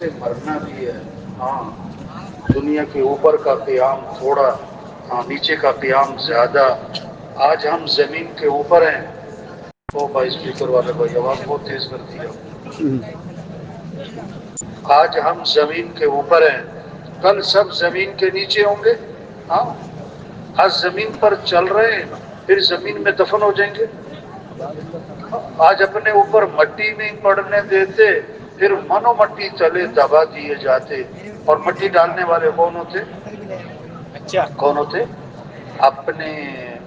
سے مرنا بھی ہے. ہاں دنیا کے اوپر کا قیام تھوڑا، ہاں نیچے کا قیام زیادہ. آج ہم زمین کے اوپر ہیں. او بھائی اسپیکر والے بھائی آواز بہت تیز کر دی ہے. آج ہم زمین کے اوپر ہیں، کل سب زمین کے نیچے ہوں گے. ہاں آج زمین پر چل رہے ہیں، پھر زمین میں دفن ہو جائیں گے. آج اپنے اوپر مٹی نہیں پڑنے دیتے، پھر منو مٹی تلے دبا دیے جاتے. اور مٹی ڈالنے والے کون ہوتے؟ اچھا کون ہوتے؟ اپنے.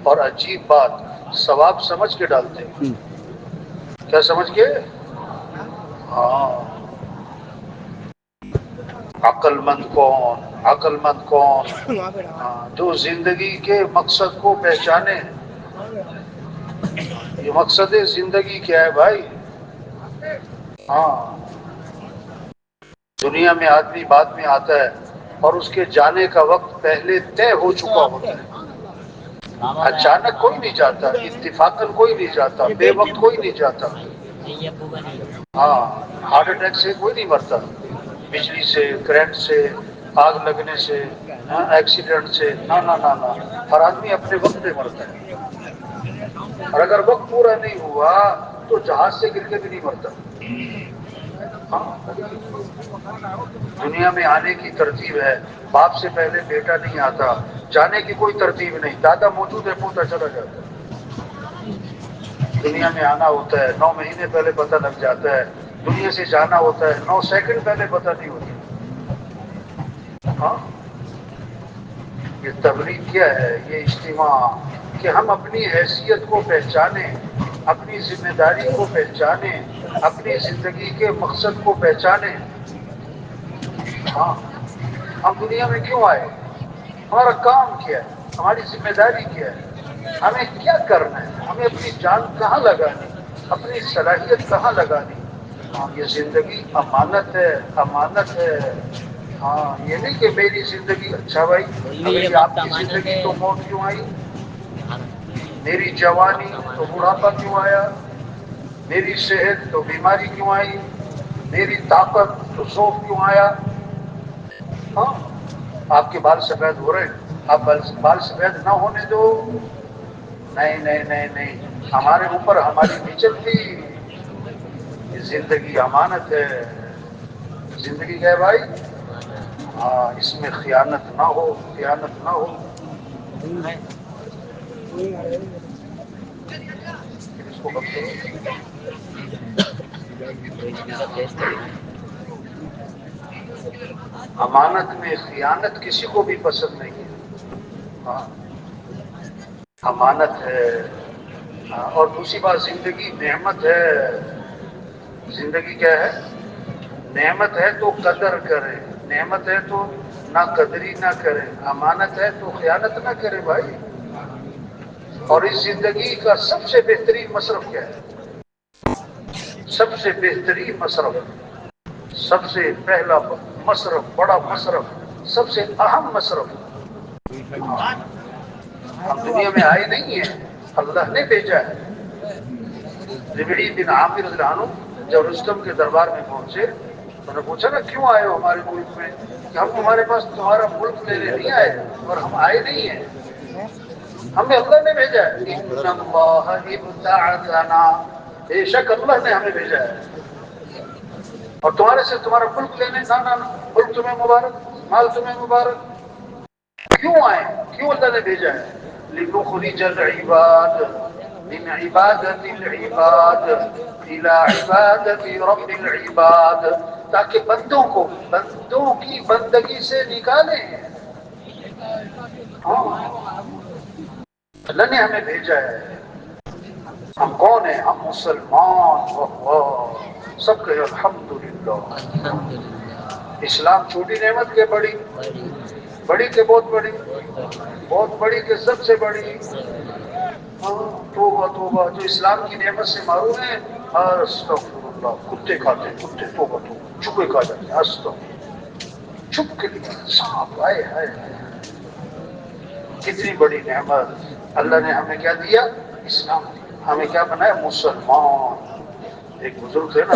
اور عجیب بات، ثواب سمجھ کے ڈالتے. کیا سمجھ کے؟ ہاں. عقل مند کون؟ عقل مند کون؟ ہاں جو زندگی کے مقصد کو پہچانے. یہ مقصد زندگی کیا ہے بھائی؟ ہاں. دنیا میں آدمی بعد میں آتا ہے اور اس کے جانے کا وقت پہلے طے ہو چکا ہوتا ہے. اچانک کوئی نہیں جاتا، اتفاقاً کوئی نہیں جاتا، بے وقت کوئی نہیں جاتا. ہاں ہارٹ اٹیک سے کوئی نہیں مرتا، بجلی سے، کرنٹ سے، آگ لگنے سے، ایکسیڈنٹ سے، نہ نہ نہ نہ. ہر آدمی اپنے وقت پہ مرتا ہے. اور اگر وقت پورا نہیں ہوا تو جہاز سے گر کے بھی نہیں مرتا. ہاں دنیا میں آنے کی ترتیب ہے. باپ سے پہلے بیٹا نہیں آتا، جانے کی کوئی ترتیب نہیں. دادا موجود ہے، پوتا چلا جاتا ہے. دنیا میں آنا ہوتا ہے 9 مہینے پہلے پتہ لگ جاتا ہے. دنیا سے جانا ہوتا ہے 9 سیکنڈ پہلے پتہ نہیں ہوتا. ہاں یہ تبلیغ کیا ہے؟ یہ اجتماع کہ ہم اپنی حیثیت کو پہچانیں، اپنی ذمہ داری کو پہچانیں، اپنی زندگی کے مقصد کو پہچانیں. ہاں ہم دنیا میں کیوں آئے؟ ہمارا کام کیا ہے؟ ہماری ذمہ داری کیا ہے؟ ہمیں کیا کرنا ہے؟ ہمیں اپنی جان کہاں لگانی، اپنی صلاحیت کہاں لگانی؟ ہاں یہ زندگی امانت ہے، امانت ہے. ہاں یہ نہیں کہ میری زندگی. اچھا بھائی اگر یہ آپ کی زندگی تو موت کیوں آئی؟ میری جوانی تو بڑھاپا کیوں آیا؟ میری صحت تو بیماری کیوں آئی؟ میری طاقت تو ذوق کیوں آیا؟ ہاں آپ کے بال سفید ہو رہے ہیں، آپ بال سفید نہ ہونے دو. نہیں نہیں نہیں نہیں، ہمارے اوپر ہماری نہیں چلتی. یہ زندگی امانت ہے. زندگی کیا ہے بھائی؟ ہاں اس میں خیانت نہ ہو، خیانت نہ ہو. پھر اس کو بند کرو. امانت میں خیانت کسی کو بھی پسند نہیں ہے. ہاں امانت ہے. اور دوسری بات زندگی نعمت ہے. زندگی کیا ہے؟ نعمت ہے تو قدر کرے، نعمت ہے تو نہ قدری نہ کرے. امانت ہے تو خیانت نہ کرے بھائی. اور اس زندگی کا سب سے بہترین مصرف کیا ہے؟ سب سے بہترین مصرف، سب سے پہلا مصرف، بڑا مصرف، سب سے اہم مصرف. ہم دنیا میں آئے نہیں ہیں، اللہ نے بھیجا ہے. ربعی بن عامر رضی اللہ عنہ جب رستم کے دربار میں پہنچے تو نے پوچھا نا کیوں آئے ہو ہمارے ملک میں؟ کہ ہم تمہارے پاس تمہارا ملک لینے نہیں آئے، اور ہم آئے نہیں ہیں. ہمیں اللہ نے بھیجا ہے. ان اللہ ابتعثنا، بے شک اللہ نے ہمیں بھیجا ہے. اور تمہارے سے تمہارا ملک لینے، نہ نہ نہ، ملک تمہیں مبارک، مال تمہیں مبارک. کیوں آئے؟ کیوں اللہ نے بھیجا ہے؟ لنخرج العباد من عبادت العباد الى عبادت رب العباد، تاکہ بندوں کو بندوں کی بندگی سے نکالیں. ہاں اللہ نے ہمیں بھیجا ہے. ہم کون ہیں؟ ہم مسلمان. اللہ سب کہے الحمدللہ. اسلام چھوٹی نعمت کے بڑی، بڑی کے بہت بڑی، بہت بڑی کے سب سے بڑی. ہاں توبہ توبہ، جو اسلام کی نعمت سے معروم ہے استغفر اللہ، کتے کھاتے ہیں کتے. توبہ توبہ، چوہے کھا جاتے ہیں. استغفر، چھپ کے لیے صاف. ہائے ہائے کتنی بڑی نعمت. اللہ نے ہمیں کیا دیا؟ اسلام دیا. ہمیں کیا بنایا؟ مسلمان. ایک بزرگ تھے نا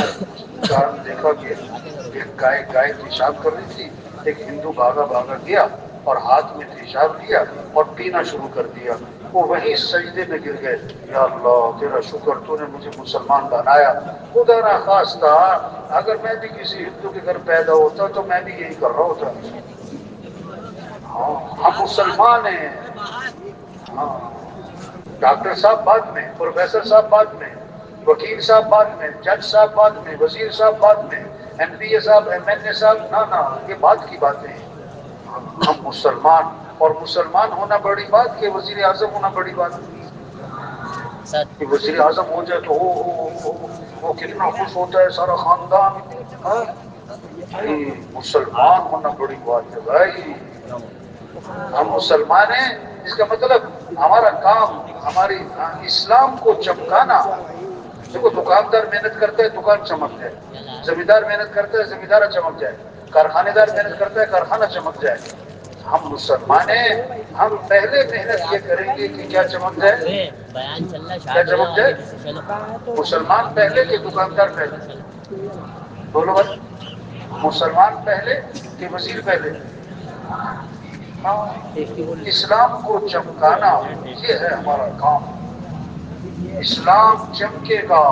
چاند دیکھا کہ ایک گائے پیشاب کر رہی تھی، ایک ہندو بھاگا بھاگا گیا اور ہاتھ میں پیشاب لیا اور پینا شروع کر دیا. وہ وہیں سجدے میں گر گئے. یا اللہ تیرا شکر تو نے مجھے مسلمان بنایا. خدا نہ خواستہ اگر میں بھی کسی ہندو کے گھر پیدا ہوتا تو میں بھی یہی کر رہا ہوتا. ہاں ہم مسلمان ہیں. ہاں ڈاکٹر صاحب بعد میں، پروفیسر صاحب بعد میں، وکیل صاحب بعد میں، جج صاحب بعد میں، وزیر صاحب بعد میں، ایم پی اے صاحب، ایم این اے صاحب. نہ یہ بات کی باتیں ہیں. ہم مسلمان، اور مسلمان ہونا بڑی بات کہ وزیر اعظم ہونا بڑی بات. کہ وزیر اعظم ہو جائے تو وہ کتنا خوش ہوتا ہے سارا خاندان. مسلمان ہونا بڑی بات ہے بھائی. ہم مسلمان ہیں، اس کا مطلب ہمارا کام، ہماری اسلام کو چمکانا. دیکھو دکاندار محنت کرتا ہے دکان چمک جائے، زمیندار محنت کرتا ہے زمیندارہ چمک جائے، کارخانے دار محنت کرتا ہے کارخانہ چمک جائے. ہم مسلمان ہیں، ہم پہلے محنت یہ کریں گے کہ کیا چمک جائے. کیا چمک جائے؟ مسلمان پہلے کہ دکاندار پہلے؟ بولو بھائی، مسلمان پہلے کہ وزیر پہلے؟ اسلام کو چمکانا یہ ہے ہمارا کام. اسلام چمکے گا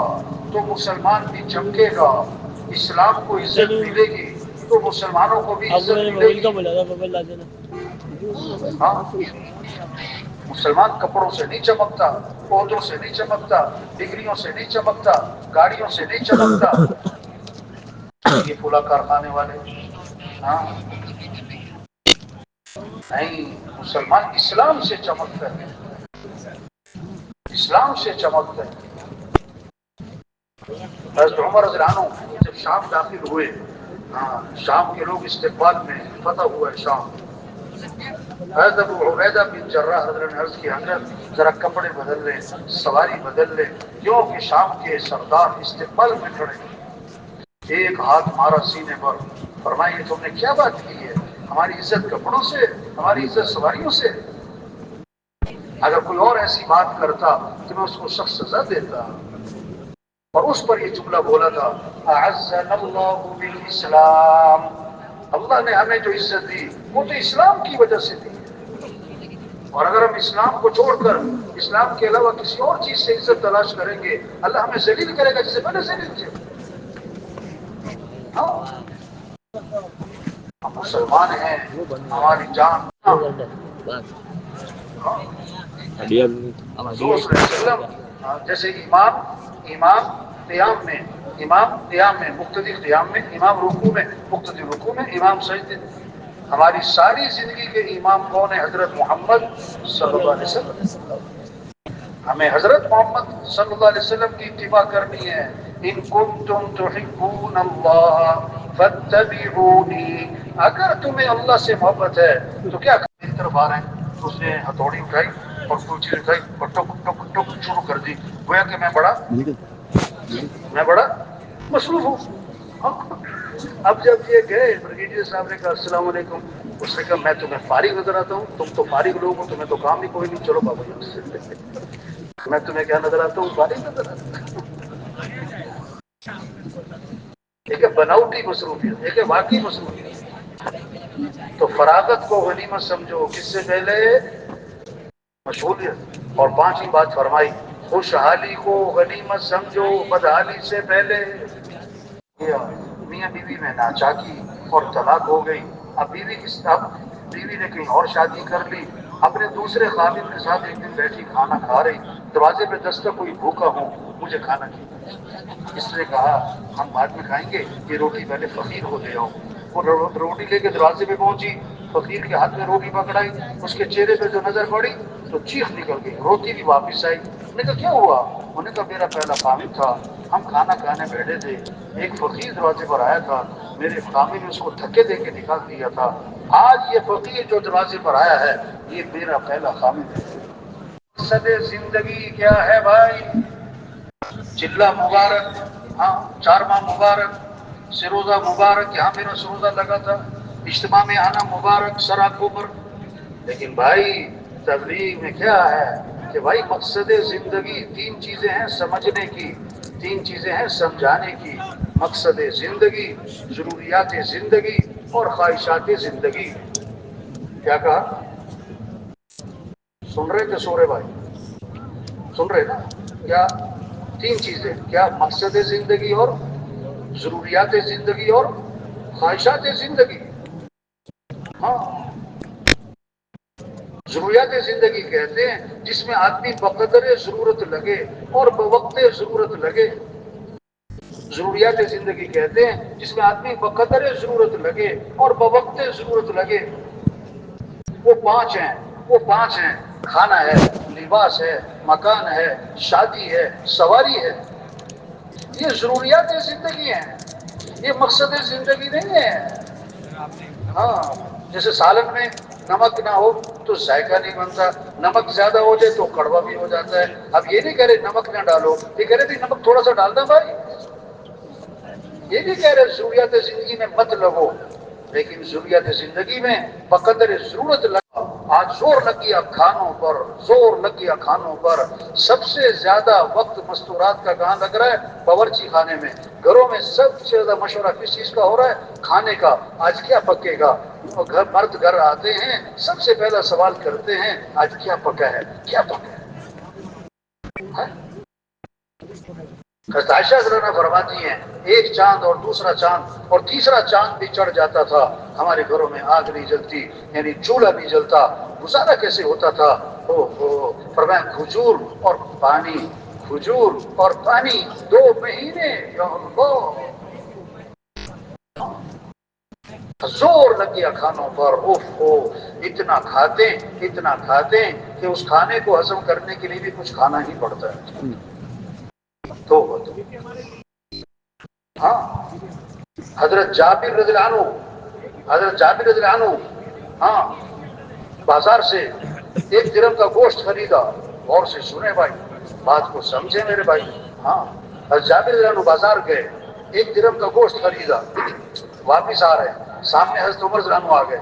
تو مسلمان بھی چمکے گا. اسلام کو عزت ملے گی تو مسلمانوں کو بھی عزت ملے گی. ہاں مسلمان کپڑوں سے نہیں چمکتا، عہدوں سے نہیں چمکتا، ڈگریوں سے نہیں چمکتا، گاڑیوں سے نہیں چمکتا. یہ پھولا کارخانے والے. ہاں نہیں، مسلمان اسلام سے چمکتا ہے، اسلام سے چمکتا ہے. حضرت عمر رضی اللہ عنہ جب شام داخل ہوئے، شام کے لوگ استقبال میں، فتح ہوا ہے شام. حضرت ابو عبیدہ بن جراح حضرت نے عرض کی حضرت ذرا کپڑے بدل لیں، سواری بدل لیں، کیوں کہ شام کے سردار استقبال میں کھڑے. ایک ہاتھ مارا سینے پر، فرمائیے تم نے کیا بات کی ہے؟ ہماری عزت کپڑوں سے، ہماری عزت سواریوں سے؟ اگر کوئی اور ایسی بات کرتا تو میں اس کو سخت سزا دیتا. اور اس پر یہ جملہ بولا تھا، اعزنا اللہ بالاسلام. اللہ نے ہمیں جو عزت دی وہ تو اسلام کی وجہ سے دی. اور اگر ہم اسلام کو چھوڑ کر اسلام کے علاوہ کسی اور چیز سے عزت تلاش کریں گے، اللہ ہمیں ذلیل کرے گا جسے پہلے ذلیل کیا. ہاں ہم مسلمان ہیں، ہماری جان. جیسے امام قیام میں مقتدی قیام میں، امام رکوع میں مقتدی رکوع میں، امام سجدے میں. ہماری ساری زندگی کے امام کون ہے؟ حضرت محمد صلی اللہ علیہ وسلم. ہمیں حضرت محمد صلی اللہ علیہ وسلم کی اتباع کرنی ہے. ان کنتم تحبون اللہ فاتبعونی. اگر تمہیں اللہ سے محبت ہے تو کیا میری طرف آ رہے ہیں؟ اس نے ہتھوڑی اٹھائی اور کوئی چیز اٹھائی اور ٹک ٹک ٹک شروع کر دی، گویا کہ میں بڑا مصروف ہوں. اب جب یہ گئے بریگیڈیئر صاحب نے کہا السلام علیکم. اس نے کہا میں تمہیں فارغ نظر آتا ہوں؟ تم تو فارغ لوگ ہو، تمہیں تو کام ہی کوئی نہیں. چلو بابا میں تمہیں کیا نظر آتا ہوں؟ فارغ نظر آتا ہوں. ایک ہے بناوٹی مصروفیت، ایک ہے واقعی مصروفیت. تو فراغت کو غنیمت سمجھو. کس سے پہلے؟ مشغولیت. اور پانچویں بات فرمائی، خوشحالی کو غنیمت سمجھو، بدحالی سے پہلے. میاں بیوی میں ناچاکی اور طلاق ہو گئی. اب بیوی نے کہیں اور شادی کر لی. اپنے دوسرے خاوند کے ساتھ ایک دن بیٹھی کھانا کھا رہی، دروازے پہ دستک ہوئی، بھوکا ہوں مجھے کھانا چاہیے. اس نے کہا ہم بعد میں کھائیں گے، یہ روٹی پہلے فقیر کو دے آؤ. وہ روٹی لے کے دروازے پہ پہنچی، فقیر کے ہاتھ میں روٹی پکڑائی، اس کے چہرے پہ جو نظر پڑی تو چیخ نکل گئی، روتی بھی واپس آئی. انہوں نے کہا کیا ہوا؟ انہوں نے کہا میرا پہلا خامد تھا، ہم کھانا کھانے بیٹھے تھے، ایک فقیر دروازے پر آیا تھا، میرے خامد نے اس کو دھکے دے کے نکال دیا تھا. آج یہ فقیر جو دروازے پر آیا ہے یہ میرا پہلا خامد ہے. مقصد زندگی کیا ہے بھائی؟ چلا مبارک، ہاں 4 ماہ مبارک، سروزہ مبارک. یہاں میرا سروزہ لگا تھا، اجتماع میں آنا مبارک، سراکوں پر. لیکن بھائی تبلیغ میں کیا ہے کہ بھائی مقصد زندگی 3 چیزیں ہیں سمجھنے کی، 3 چیزیں ہیں سمجھانے کی. مقصد زندگی، ضروریات زندگی اور خواہشات زندگی. کیا کہا؟ سن رہے تھے سورے بھائی؟ سن رہے نا؟ کیا تین چیزیں؟ کیا؟ مقصد زندگی اور ضروریات زندگی اور خواہشات زندگی. ہاں، ضروریات زندگی کہتے ہیں جس میں آدمی بقدر ضرورت لگے اور بوقت ضرورت لگے. ضروریات زندگی کہتے ہیں جس میں آدمی بقدر ضرورت لگے اور بوقت ضرورت لگے. وہ پانچ ہیں: کھانا ہے، لباس ہے، مکان ہے، شادی ہے، سواری ہے. یہ ضروریات زندگی ہیں، یہ مقصد زندگی نہیں ہے. ہاں، جیسے سالن میں نمک نہ ہو تو ذائقہ نہیں بنتا، نمک زیادہ ہو جائے تو کڑوا بھی ہو جاتا ہے. اب یہ نہیں کہہ رہے نمک نہ ڈالو، یہ کہہ رہے بھی نمک تھوڑا سا ڈالنا بھائی. یہ نہیں کہہ رہے ضروریات زندگی میں مت لگو، لیکن ضروریات زندگی میں بقدر ضرورت لگا. آج زور لگ گیا کھانوں پر، زور لگ گیا کھانوں پر. سب سے زیادہ وقت مستورات کا کہاں لگ رہا ہے؟ باورچی خانے میں. گھروں میں سب سے زیادہ مشورہ کس چیز کا ہو رہا ہے؟ کھانے کا. آج کیا پکے گا؟ مرد گھر آتے ہیں سب سے پہلا سوال کرتے ہیں آج کیا پکا ہے، کیا پکا ہے. عائشہ ذرا فرماتی ہیں ایک چاند اور دوسرا چاند اور تیسرا چاند بھی چڑھ جاتا تھا، ہمارے گھروں میں آگ نہیں جلتی، یعنی چولہا نہیں جلتا. گزارا کیسے ہوتا تھا؟ فرمایا کھجور اور پانی، کھجور اور پانی 2 مہینے. یا اللہ، زور لگ گیا کھانوں پر. اتنا کھاتے کہ اس کھانے کو ہضم کرنے کے لیے بھی کچھ کھانا ہی پڑتا ہے. تو ہاں، حضرت جابر رضی اللہ عنہ ہاں بازار سے 1 درہم کا گوشت خریدا. غور سے سنے بھائی، بات کو سمجھے میرے بھائی. ہاں، حضرت جابر رضی اللہ عنہ بازار گئے، 1 درہم کا گوشت خریدا. واپس آ رہے ہیں، سامنے حضرت عمر رضی اللہ عنہ آ گئے.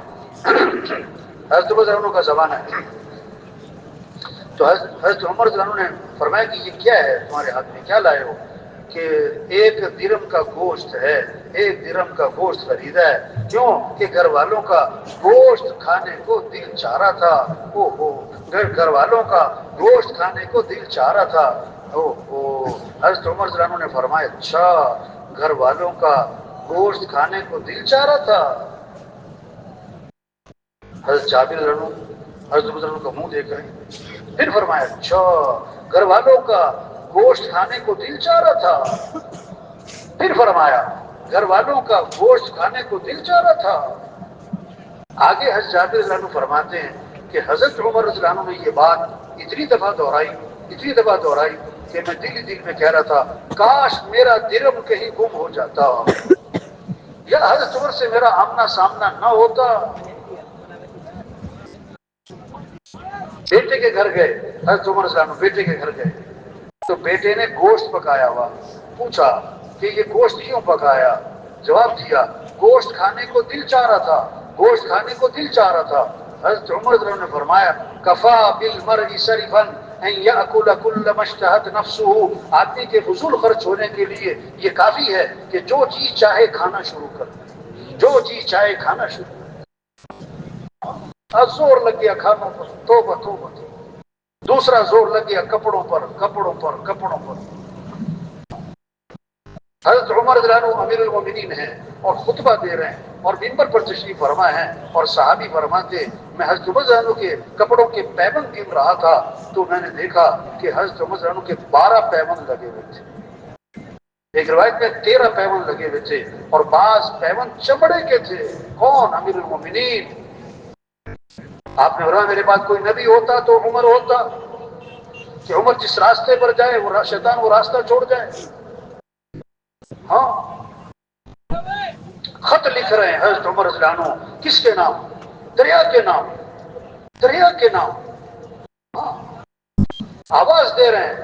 حضرت عمر رضی اللہ عنہ کا زمانہ ہے. تو حضرت عمر رضی اللہ عنہ نے فرمایا کہ یہ کیا ہے تمہارے ہاتھ میں، کیا لائے ہو؟ کہ 1 درہم کا گوشت ہے، 1 درہم کا گوشت خریدا ہے. کیوں؟ کہ گھر والوں کا گوشت کھانے کو دل چاہ رہا تھا. گھر والوں کا گوشت کھانے کو دل چاہ رہا تھا. حضرت عمر رضی اللہ عنہ نے فرمایا اچھا، گھر والوں کا گوشت کھانے کو دل چاہ رہا تھا. حضرت جابر رضی اللہ عنہ حضرت عمر رضی اللہ عنہ کا منہ دیکھ رہے ہیں. پھر فرمایا اچھا، گھر والوں کا گوشت کھانے کو دل چاہ رہا تھا. پھر فرمایا گھر والوں کا گوشت کھانے کو دل چاہ رہا تھا. آگے حضرت جابر رضی اللہ عنہ فرماتے ہیں کہ حضرت عمر رضی اللہ عنہ نے یہ بات اتنی دفعہ دہرائی کہ میں دل میں کہہ رہا تھا کاش میرا درہم کہیں گم ہو جاتا، یا حضرت عمر سے میرا آمنا سامنا نہ ہوتا. بیٹے کے گھر گئے حضرت عمر رضی اللہ عنہ، بیٹے کے گھر گئے تو بیٹے نے گوشت پکایا ہوا. پوچھا کہ یہ گوشت کیوں پکایا؟ جواب دیا گوشت کھانے کو دل چاہ رہا تھا، گوشت کھانے کو دل چاہ رہا تھا. حضرت عمر رضی اللہ عنہ نے فرمایا کفا بالمرء سرفا ان یاکل کل ما اشتهت نفسه. آدمی کے فضول خرچ ہونے کے لیے یہ کافی ہے کہ جو چیز چاہے کھانا شروع کر دے، جو چیز چاہے کھانا شروع کر دے. زور لگ گیا کھانوں پر، توبہ توبہ. دوسرا زور لگ گیا کپڑوں پر. حضرت عمر رضی اللہ عنہ امیر المومنین ہیں اور خطبہ دے رہے ہیں اور منبر پر تشریف فرما ہیں اور صحابی فرماتے میں حضرت عمر رضی اللہ عنہ کے کپڑوں کے پیبند گن رہا تھا تو میں نے دیکھا کہ حضرت عمر رضی اللہ عنہ کے 12 پیبند لگے ہوئے تھے. ایک روایت میں 13 پیبند لگے ہوئے تھے اور بعض پیبند چمڑے کے تھے. کون؟ امیر المومنین. آپ نے فرمایا میرے بعد کوئی نبی ہوتا تو عمر ہوتا کہ عمر جس راستے پر جائے وہ شیطان وہ راستہ چھوڑ جائے. ہاں، خط لکھ رہے ہیں حضرت عمر رضی اللہ عنہ. کس کے نام؟ دریا کے نام. ہاں، آواز دے رہے ہیں.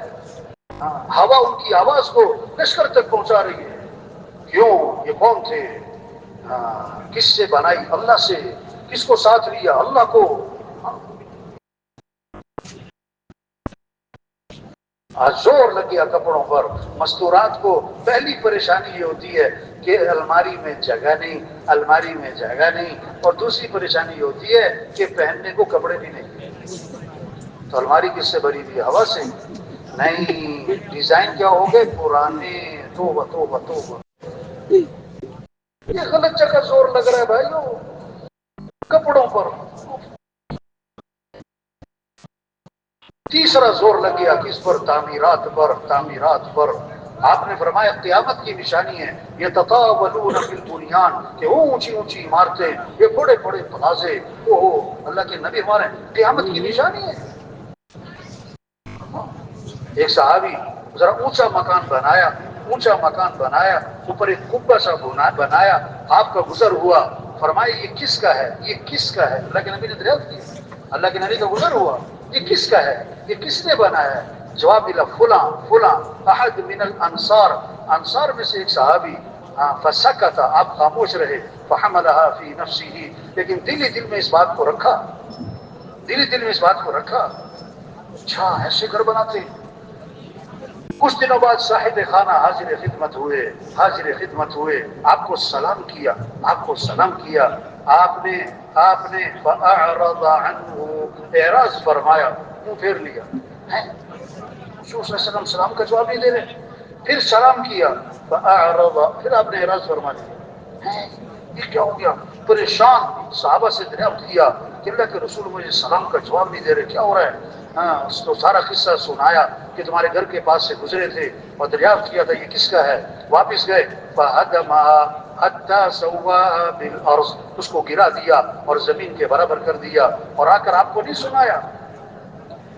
ہوا ان کی آواز کو لشکر تک پہنچا رہی ہے. کیوں؟ یہ کون تھے؟ کس سے بنائی؟ اللہ سے. کس کو ساتھ لیا؟ اللہ کو. زور لگ گیا کپڑوں پر. مستورات کو پہلی پریشانی یہ ہوتی ہے کہ الماری میں جگہ نہیں، الماری میں جگہ نہیں، اور دوسری پریشانی یہ ہوتی ہے کہ پہننے کو کپڑے بھی نہیں. تو الماری کس سے بھری ہوئی؟ ہوا سے. نہیں، ڈیزائن کیا ہو گئے؟ پرانے. توبہ توبہ توبہ. یہ غلط جگہ زور لگ رہا ہے بھائیو، کپڑوں پر. تیسرا زور لگ گیا کس پر؟ تعمیرات پر. تعمیرات پر. آپ نے فرمایا قیامت کی نشانی ہے یہ تطاولون فی البنیان، کہ اونچی اونچی عمارتیں، یہ بڑے بڑے پلازے. اللہ کے نبی ہمارے قیامت کی نشانی ہے. ایک صحابی ذرا اونچا مکان بنایا، اونچا مکان بنایا، اوپر ایک قبہ سا بنایا. آپ کا گزر ہوا، فرمایا یہ کس کا ہے؟ یہ کس کا ہے؟ اللہ کے نبی نے دریافت کی. اللہ کے نبی کا گزر ہوا، یہ کس کا ہے؟ یہ کس نے بنایا ہے؟ جواب ملا فلاں فلاں احد من الانصار، انصار میں سے ایک صحابی. فسکت، آپ خاموش رہے. فحملها فی نفسه، لیکن دل ہی دل میں اس بات کو رکھا، دل ہی دل میں اس بات کو رکھا. اچھا ایسے گھر بناتے ہیں. کچھ دنوں بعد صاحب خانہ حاضر خدمت ہوئے، حاضر خدمت ہوئے. آپ کو سلام کیا، آپ کو سلام کیا. آپ نے فأعرض عنہ، اعراض فرمایا، منہ پھیر لیا. رسول صلی اللہ علیہ وسلم سلام کا جواب نہیں دے رہے. پھر سلام کیا، فأعرض، پھر آپ نے اعراض فرما دیا. یہ کیا ہو گیا؟ پریشان صحابہ سے دریافت کیا کہ اللہ کے رسول مجھے سلام کا جواب نہیں دے رہے، کیا ہو رہا ہے؟ اس کو سارا قصہ سنایا کہ تمہارے گھر کے پاس سے گزرے تھے اور دریافت کیا تھا یہ کس کا ہے. واپس گئے، فَهَدَمَهَا حَتَّى سَوَّاهَا بِالْأَرْضِ، اس کو گرا دیا اور زمین کے برابر کر دیا. اور آ کر آپ کو نہیں سنایا.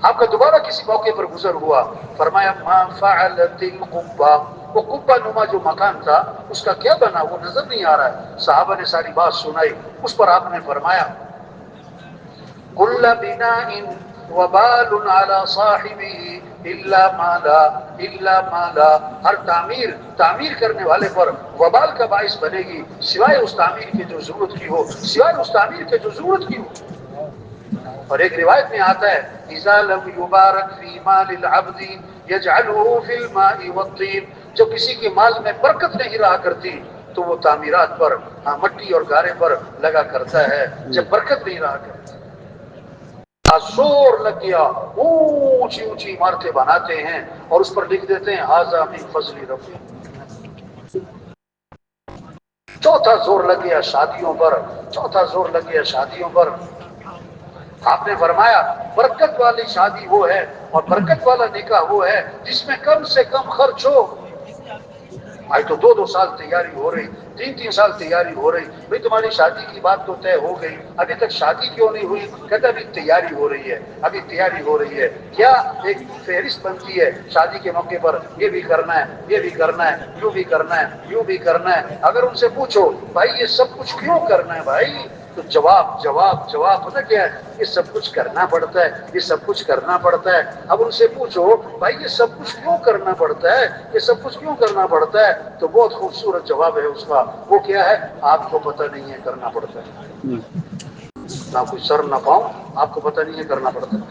آپ کا دوبارہ کسی موقع پر گزر ہوا، فرمایا مَا فَعَلَتِ الْقُبَّةُ، وہ قبہ نما جو مکان تھا اس کا کیا بنا؟ وہ نظر نہیں آ رہا ہے. صحابہ نے ساری بات سنائی. اس پر آپ نے فرمایا كُلَّ بِنَاءٍ وبال على صاحبه الا مالا، ہر تعمیر کرنے والے پر وبال کا باعث بنے گی سوائے اس تعمیر کے جو ضرورت کی ہو، سوائے اس تعمیر کے جو ضرورت کی ہو. اور ایک روایت میں آتا ہے اذا لم يبارك في مال العبد يجعله في الماء والطين، جو کسی کے مال میں برکت نہیں رہا کرتی تو وہ تعمیرات پر، مٹی اور گارے پر لگا کرتا ہے جب برکت نہیں رہا کرتی. زور لگ گیا، اونچی اونچی عمارتیں بناتے ہیں اور اس پر لکھ دیتے ہیں ھذا من فضل ربی. چوتھا زور لگ گیا شادیوں پر، چوتھا زور لگ گیا شادیوں پر. آپ نے فرمایا برکت والی شادی وہ ہے اور برکت والا نکاح وہ ہے جس میں کم سے کم خرچ ہو. آج تو 2 سال تیاری ہو رہی، 3 سال تیاری ہو رہی. بھئی تمہاری شادی کی بات تو طے ہو گئی، ابھی تک شادی کیوں نہیں ہوئی؟ کہتا ابھی تیاری ہو رہی ہے، ابھی تیاری ہو رہی ہے. کیا ایک فہرست بنتی ہے شادی کے موقع پر، یہ بھی کرنا ہے، یہ بھی کرنا ہے، یوں بھی کرنا ہے، یوں بھی کرنا ہے. اگر ان سے پوچھو بھائی یہ سب کچھ کیوں کرنا ہے بھائی، تو جواب پتہ کیا ہے؟ یہ سب کچھ کرنا پڑتا ہے، یہ سب کچھ کرنا پڑتا ہے. اب ان سے پوچھو بھائی یہ سب کچھ کیوں کرنا پڑتا ہے، یہ سب کچھ کیوں کرنا پڑتا ہے، تو بہت خوبصورت جواب ہے اس کا. وہ کیا ہے؟ آپ کو پتہ نہیں ہے کرنا پڑتا ہے. نہ کوئی سر نہ پاؤں، آپ کو پتہ نہیں ہے کرنا پڑتا ہے.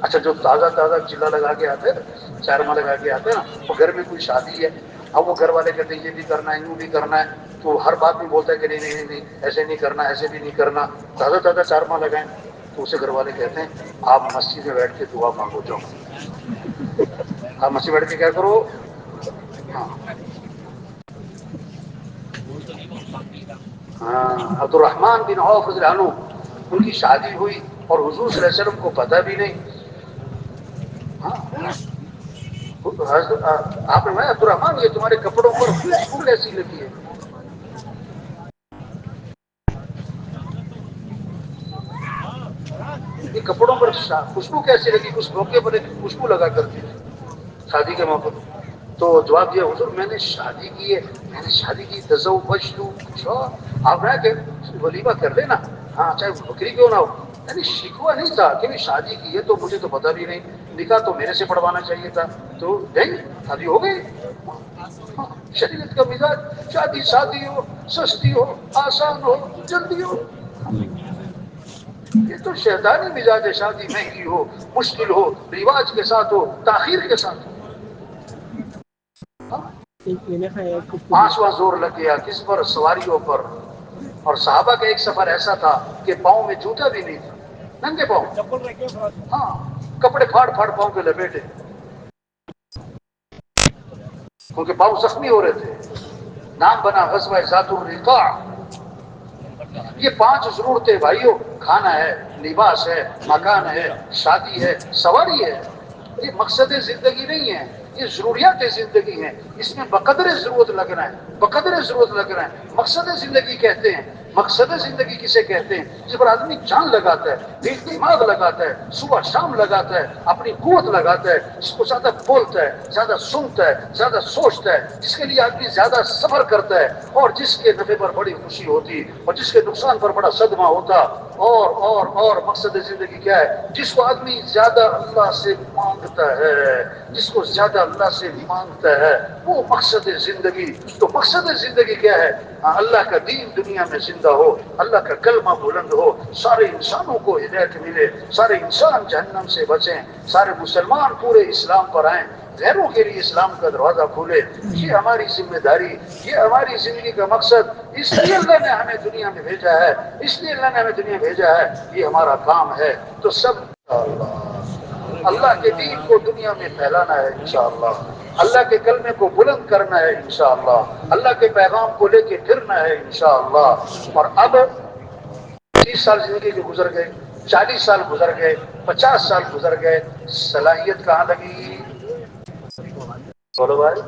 اچھا جو تازہ چلا لگا کے آتے ہیں، چارما لگا کے آتے ہیں نا، وہ گھر میں کوئی شادی ہے، اب وہ گھر والے کہتے ہیں یہ بھی کرنا ہے، یوں بھی کرنا ہے، تو ہر بات میں بولتا ہے کہ نہیں ایسے نہیں کرنا، ایسے بھی نہیں کرنا. تازہ چارما لگائیں تو اسے گھر والے کہتے ہیں آپ مسجد میں بیٹھ کے دعا مانگو جاؤ. آپ مسجد بیٹھ کے کیا کرو؟ ہاں عبد الرحمن بن عوف رضی اللہ عنہ، ان کی شادی ہوئی اور حضور صلی اللہ علیہ وسلم کو پتہ بھی نہیں. آپ نے میں عبد الرحمن یہ تمہارے کپڑوں پر خوشبو کیسی لگی ہے؟ یہ کپڑوں پر خوشبو کیسی لگی؟ اس موقع پر ایک خوشبو لگا کرتی تھی شادی کے موقع پر. تو جواب دیا حضور میں نے شادی کی ہے، میں نے شادی کی. تزوجتو، آپ رہا کہ ولیمہ کر لینا، ہاں چاہے بکری کیوں نہ ہو. یعنی شکوہ نہیں تھا کہ بھی شادی کی ہے تو مجھے تو پتہ بھی نہیں، نکاح تو میرے سے پڑھوانا چاہیے تھا. تو نہیں، شادی ہو گئی. شریعت کا مزاج شادی ہو، سستی ہو، آسان ہو، جلدی ہو. یہ تو شیطانی مزاج شادی مہنگی ہو، مشکل ہو، رواج کے ساتھ ہو، تاخیر کے ساتھ ہو. پانچواں زور لگ گیا کس پر؟ سواریوں پر. اور صحابہ کا ایک سفر ایسا تھا کہ پاؤں میں جوتا بھی نہیں تھا، ننگے پاؤں. ہاں، کپڑے پھاڑ پھاڑ پاؤں پہ لپیٹے کیونکہ پاؤں زخمی ہو رہے تھے. نام بنا غزوہ ذات الرقاع. یہ 5 ضرورتیں بھائیوں، کھانا ہے، لباس ہے، مکان ہے، شادی ہے، سواری ہے. یہ مقصد زندگی نہیں ہے، یہ ضروریات زندگی ہیں. اس میں بقدر ضرورت لگ رہا ہے، بقدر ضرورت لگ رہا ہے. مقصد زندگی کہتے ہیں. مقصد زندگی کسے کہتے ہیں؟ جس پر آدمی جان لگاتا ہے، دل دماغ لگاتا ہے، صبح شام لگاتا ہے، اپنی قوت لگاتا ہے، جس کو زیادہ بولتا ہے، زیادہ سنتا ہے، زیادہ سوچتا ہے، جس کے لیے آدمی زیادہ صبر کرتا ہے، اور جس کے نفع پر بڑی خوشی ہوتی اور جس کے نقصان پر بڑا صدمہ ہوتا. اور مقصد زندگی کیا ہے؟ جس کو آدمی زیادہ اللہ سے مانگتا ہے، جس کو زیادہ اللہ سے مانگتا ہے، وہ مقصد زندگی. تو مقصد زندگی کیا ہے؟ اللہ کا دین دنیا میں زندہ ہو، اللہ کا کلمہ بلند ہو، سارے انسانوں کو ہدایت ملے، سارے انسان جہنم سے بچیں، سارے مسلمان پورے اسلام پر آئیں، غیروں کے لیے اسلام کا دروازہ کھولے. یہ ہماری ذمہ داری، یہ ہماری زندگی کا مقصد. اس لیے اللہ نے ہمیں دنیا میں بھیجا ہے، اس لیے اللہ نے ہمیں دنیا میں بھیجا ہے. یہ ہمارا کام ہے. تو سب اللہ کے دین کو دنیا میں پھیلانا ہے انشاءاللہ. اللہ کے کلمے کو بلند کرنا ہے انشاءاللہ. اللہ کے پیغام کو لے کے پھرنا ہے انشاءاللہ. اور اب 30 سال زندگی کے گزر گئے، 40 سال گزر گئے، 50 سال گزر گئے، صلاحیت کہاں لگی؟ بولو بھائی.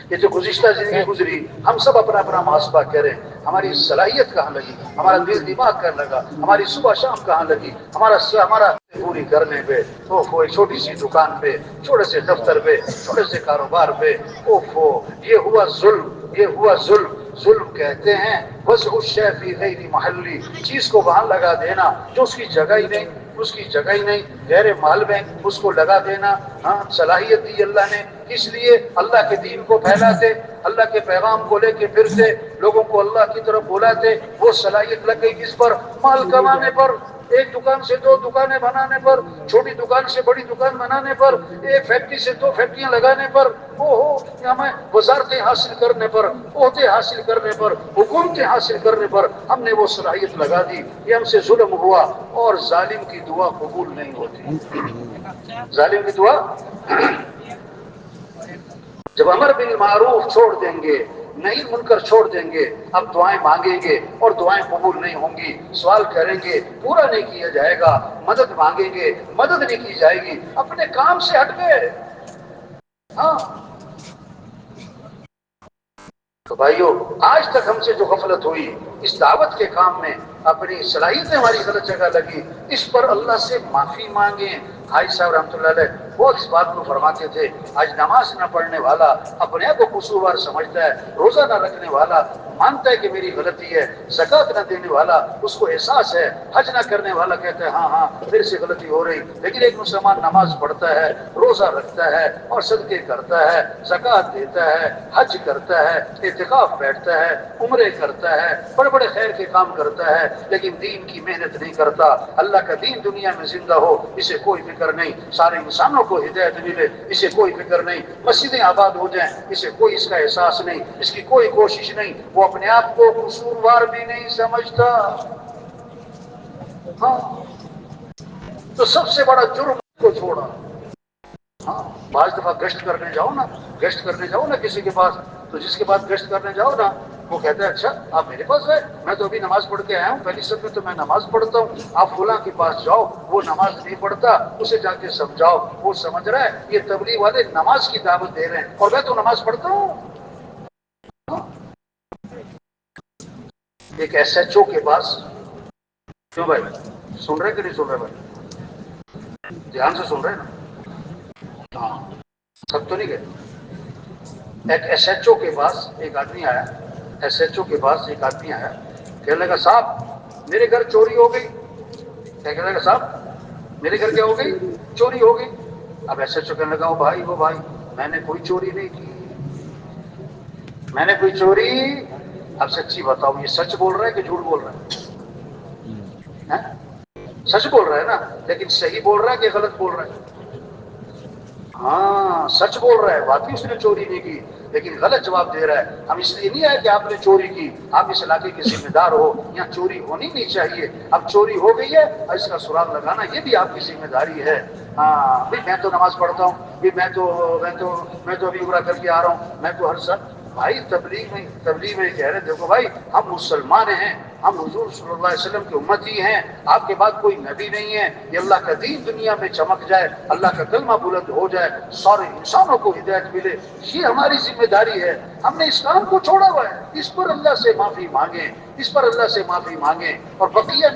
یہ جو گزشتہ زندگی گزری، ہم سب اپنا اپنا محاسبہ کریں. ہماری صلاحیت کہاں لگی؟ ہمارا دل دماغ کہاں لگا؟ ہماری صبح شام کہاں لگی؟ ہمارا پوری کرنے پہ، کوئی چھوٹی سی دکان پہ، چھوٹے سے دفتر پہ، چھوٹے سے کاروبار پہ. یہ ہوا ظلم، یہ ہوا ظلم. ظلم کہتے ہیں وضع الشیء فی غیر محلی، چیز کو وہاں لگا دینا جو اس کی جگہ ہی نہیں، اس کی جگہ ہی نہیں، غیر محل میں اس کو لگا دینا. ہاں، صلاحیت دی اللہ نے. اس لیے اللہ کے دین کو پھیلاتے، اللہ کے پیغام کو لے کے پھرتے، لوگوں کو اللہ کی طرف بلاتے. وہ صلاحیت لگ گئی کس پر؟ مال کمانے پر. ایک دکان سے 2 دکانیں بنانے پر، چھوٹی دکان سے بڑی دکان بنانے پر، ایک فیکٹری سے 2 فیکٹریاں لگانے پر، ہمیں وزارتیں حاصل کرنے پر، عہدے حاصل کرنے پر، حکومتیں حاصل کرنے پر ہم نے وہ صلاحیت لگا دی. یہ ہم سے ظلم ہوا. اور ظالم کی دعا قبول نہیں ہوتی. ظالم کی دعا جب امر بالمعروف چھوڑ دیں گے، نہیں منکر چھوڑ دیں گے، اب دعائیں مانگیں گے اور دعائیں قبول نہیں ہوں گی. سوال کریں گے، پورا نہیں کیا جائے گا. مدد مانگیں گے، مدد نہیں کی جائے گی. اپنے کام سے ہٹ گئے. ہاں. تو بھائیو، آج تک ہم سے جو غفلت ہوئی اس دعوت کے کام میں، اپنی صلاحیتیں ہماری غلط جگہ لگی، اس پر اللہ سے معافی مانگیں. حاج صاحب رحمۃ اللہ علیہ وہ اس بات کو فرماتے تھے، آج نماز نہ پڑھنے والا اپنے آپ کو قصوروار سمجھتا ہے، روزہ نہ رکھنے والا مانتا ہے کہ میری غلطی ہے، زکات نہ دینے والا اس کو احساس ہے، حج نہ کرنے والا کہتا ہے ہاں ہاں میرے سے غلطی ہو رہی. لیکن ایک مسلمان نماز پڑھتا ہے، روزہ رکھتا ہے اور صدقے کرتا ہے، زکات دیتا ہے، حج کرتا ہے، اعتکاف بیٹھتا ہے، عمرے کرتا ہے، بڑے بڑے خیر کے کام کرتا ہے، لیکن دین کی محنت نہیں کرتا. اللہ کا دین دنیا میں زندہ ہو اسے کوئی فکر نہیں. سارے انسانوں کو ہدایت ملے اسے کوئی فکر نہیں. مسجدیں آباد ہو جائیں اسے کوئی اس کا احساس نہیں، اس کی کوئی کوشش نہیں. وہ اپنے آپ کو قصوروار بھی نہیں سمجھتا. ہاں. تو سب سے بڑا جرم کو چھوڑا. ہاں، بعض دفعہ گشت کرنے جاؤ نا کسی کے پاس، تو جس کے پاس گشت کرنے جاؤ نا وہ کہتا ہے اچھا آپ میرے پاس ہے، میں تو ابھی نماز پڑھ کے آیا ہوں، پہلی صف میں تو میں نماز پڑھتا ہوں. آپ فلاں کے پاس جاؤ وہ نماز نہیں پڑھتا، اسے جا کے سمجھاؤ. وہ سمجھ رہا ہے یہ تبلیغ والے نماز کی دعوت دے رہے ہیں اور میں تو نماز پڑھتا ہوں. ایک ایس ایچ او کے پاس، کیوں بھائی سن رہے کہ نہیں سن رہے؟ بھائی دھیان سے سن رہے نا؟ ہاں، سب تو نہیں گئے. ایک ایس ایچ او کے پاس ایک آدمی آیا، ایس ایچ او کے پاس ایک آدمی آیا، کہنے لگا صاحب میرے گھر چوری ہو گئی. کیا کہنے لگا؟ صاحب میرے گھر کیا ہو گئی؟ چوری ہو گئی. اب ایس ایچ او کہنے لگا وہ بھائی میں نے کوئی چوری نہیں کی، میں نے کوئی چوری. اب سچی بتاؤ یہ سچ بول رہا ہے کہ جھوٹ بول رہا ہے؟ سچ بول رہا ہے نا، لیکن صحیح بول رہا ہے کہ غلط بول رہا ہے؟ ہاں سچ بول رہا ہے، واقعی اس نے چوری نہیں کی، لیکن غلط جواب دے رہا ہے۔ ہم اس لیے نہیں آئے کہ آپ نے چوری کی، آپ اس علاقے کے ذمہ دار ہو، یہاں چوری ہونی نہیں چاہیے، اب چوری ہو گئی ہے اور اس کا سراغ لگانا یہ بھی آپ کی ذمہ داری ہے۔ ہاں بھائی میں تو نماز پڑھتا ہوں، بھی میں تو ابھی عمرہ کر کے آ رہا ہوں، میں تو ہر سال بھائی تبلیغ میں کہہ رہے دیکھو بھائی ہم مسلمان ہیں، ہم حضور صلی اللہ علیہ وسلم کی امتی ہیں، آپ کے بعد کوئی نبی نہیں ہے، یہ اللہ کا دین دنیا میں چمک جائے، اللہ کا کلمہ بلند ہو جائے، سارے انسانوں کو ہدایت ملے، یہ ہماری ذمہ داری ہے۔ ہم نے اس کام کو چھوڑا ہوا ہے، اس پر اللہ سے معافی مانگیں، اس پر اللہ سے معافی مانگیں، اور بقیہ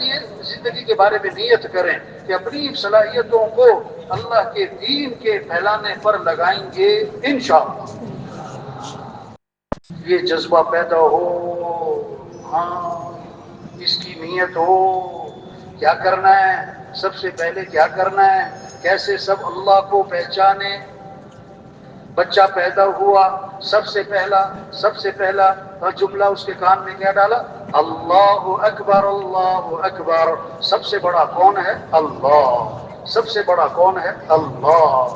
زندگی کے بارے میں نیت کریں کہ اپنی صلاحیتوں کو اللہ کے دین کے پھیلانے پر لگائیں گے انشاءاللہ۔ یہ جذبہ پیدا ہو، ہاں اس کی نیت ہو، کیا کرنا ہے، سب سے پہلے کیا کرنا ہے، کیسے سب اللہ کو پہچانے۔ بچہ پیدا ہوا، سب سے پہلا جملہ اس کے کان میں کیا ڈالا؟ اللہ اکبر اللہ اکبر۔ سب سے بڑا کون ہے؟ اللہ۔ سب سے بڑا کون ہے؟ اللہ۔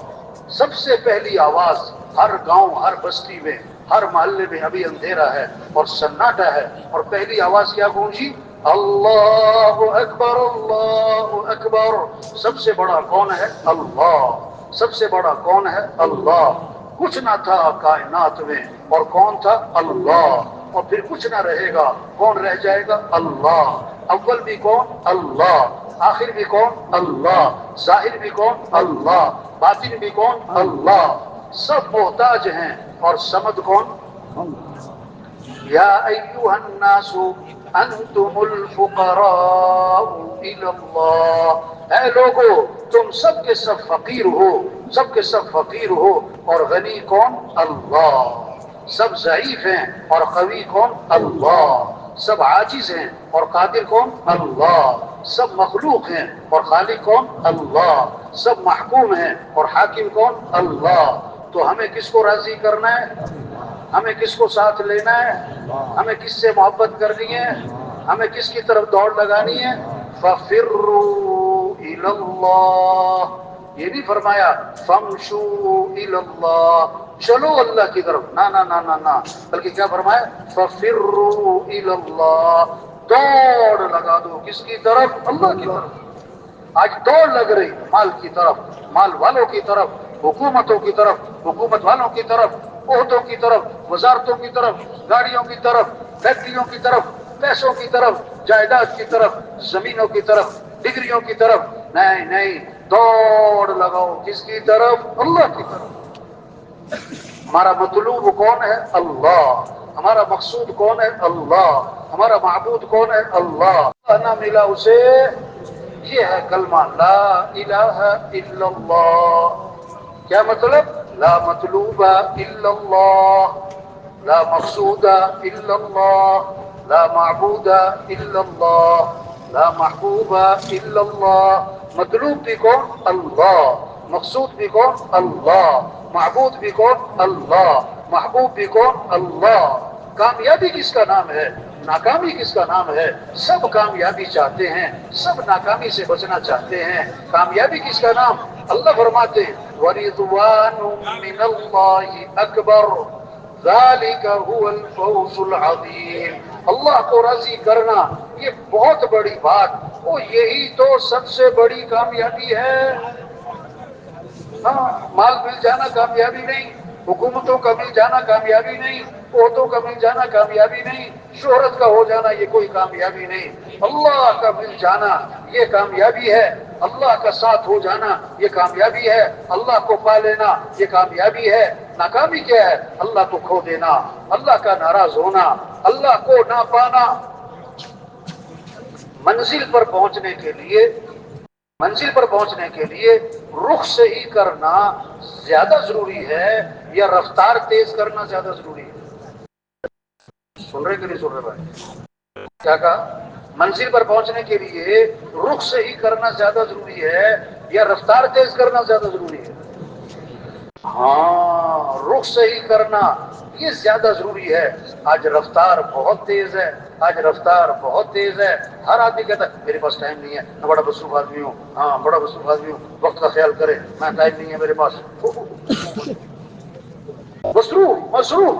سب سے پہلی آواز ہر گاؤں، ہر بستی میں، ہر محلے میں ابھی اندھیرا ہے اور سناٹا ہے، اور پہلی آواز کیا گونجی؟ اللہ اکبر اللہ اکبر۔ سب سے بڑا کون ہے؟ اللہ۔ سب سے بڑا کون ہے؟ اللہ۔ کچھ نہ تھا کائنات میں، اور کون تھا؟ اللہ۔ اور پھر کچھ نہ رہے گا، کون رہ جائے گا؟ اللہ۔ اول بھی کون؟ اللہ۔ آخر بھی کون؟ اللہ۔ ظاہر بھی کون؟ اللہ۔ باطن بھی کون؟ اللہ۔ سب محتاج ہیں، اور سمد کون؟ یا ایھا الناس انتم الفقراء الی اللہ۔ اے لوگو تم سب کے سب فقیر ہو، سب کے سب فقیر ہو، اور غنی کون؟ اللہ۔ سب ضعیف ہیں اور قوی کون؟ اللہ۔ سب عاجز ہیں اور قادر کون؟ اللہ۔ سب مخلوق ہیں اور خالق کون؟ اللہ۔ سب محکوم ہیں اور حاکم کون؟ اللہ۔ تو ہمیں کس کو راضی کرنا ہے؟ ہمیں کس کو ساتھ لینا ہے؟ ہمیں کس سے محبت کرنی ہے؟ ہمیں کس کی طرف دوڑ لگانی ہے؟ فَفِرُّوا إِلَى اللَّهِ۔ یہ نہیں فرمایا فَامْشُوا إِلَى اللَّهِ، چلو اللہ کی طرف، نہ نہ نہ نہ نہ، بلکہ کیا فرمایا؟ فَفِرُّوا إِلَى اللَّهِ، دوڑ لگا دو کس کی طرف؟ اللہ کی طرف۔ آج دوڑ لگ رہی مال کی طرف، مال والوں کی طرف، حکومتوں کی طرف، حکومت والوں کی طرف، عہدوں کی طرف، وزارتوں کی طرف، گاڑیوں کی طرف، فیکٹریوں کی طرف، پیسوں کی طرف، جائیداد کی طرف، زمینوں کی طرف، ڈگریوں کی طرف۔ نہیں نہیں، دوڑ لگاؤ کس کی طرف؟ اللہ کی طرف۔ ہمارا مطلوب کون ہے؟ اللہ۔ ہمارا مقصود کون ہے؟ اللہ۔ ہمارا معبود کون ہے؟ اللہ۔ نہ ملا اسے، یہ ہے کلمہ لا الہ الا اللہ۔ کیا مطلب؟ لا مطلوب الا اللہ، لا مقصود الا اللہ، لا معبود الا اللہ، لا محبوب الا اللہ۔ مطلوب بھی کون؟ اللہ۔ مقصود بھی کون؟ اللہ۔ معبود بھی کون؟ اللہ۔ محبوب بھی کون؟ اللہ۔ کامیابی کس کا نام ہے؟ ناکامی کس کا نام ہے؟ سب کامیابی چاہتے ہیں، سب ناکامی سے بچنا چاہتے ہیں۔ کامیابی کس کا نام؟ اللہ فرماتے ہیں وَرِضْوَانٌ مِّنَ اللَّهِ أَكْبَرُ ذَلِكَ هُوَ الْفَوْزُ الْعَظِيمُ۔ اللہ کو راضی کرنا یہ بہت بڑی بات، وہ یہی تو سب سے بڑی کامیابی ہے۔ ہاں، مال مل جانا کامیابی نہیں، حکومتوں کا مل جانا کامیابی نہیں، عہدوں کا مل جانا کامیابی نہیں، شہرت کا ہو جانا یہ کوئی کامیابی نہیں۔ اللہ کا مل جانا یہ کامیابی ہے، اللہ کا ساتھ ہو جانا یہ کامیابی ہے، اللہ کو پا لینا یہ کامیابی ہے۔ ناکامی کیا ہے؟ اللہ کو کھو دینا، اللہ کا ناراض ہونا، اللہ کو نہ پانا۔ منزل پر پہنچنے کے لیے رخ صحیح کرنا زیادہ ضروری ہے یا رفتار تیز کرنا زیادہ ضروری ہے؟ سن رہے کہ نہیں سن رہے بھائی؟ کیا کہا؟ منزل پر پہنچنے کے لیے رخ صحیح کرنا زیادہ ضروری ہے یا رفتار تیز کرنا زیادہ ضروری ہے؟ ہاں رخ صحیح کرنا یہ زیادہ ضروری ہے. آج رفتار بہت تیز ہے، آج رفتار بہت تیز ہے. ہر آدمی کہتا ہے میرے پاس ٹائم نہیں ہے، میں بڑا مصروف آدمی ہوں. ہاں بڑا مصروف آدمی ہوں، وقت کا خیال کرے، میں ٹائم نہیں ہے میرے پاس. مصروف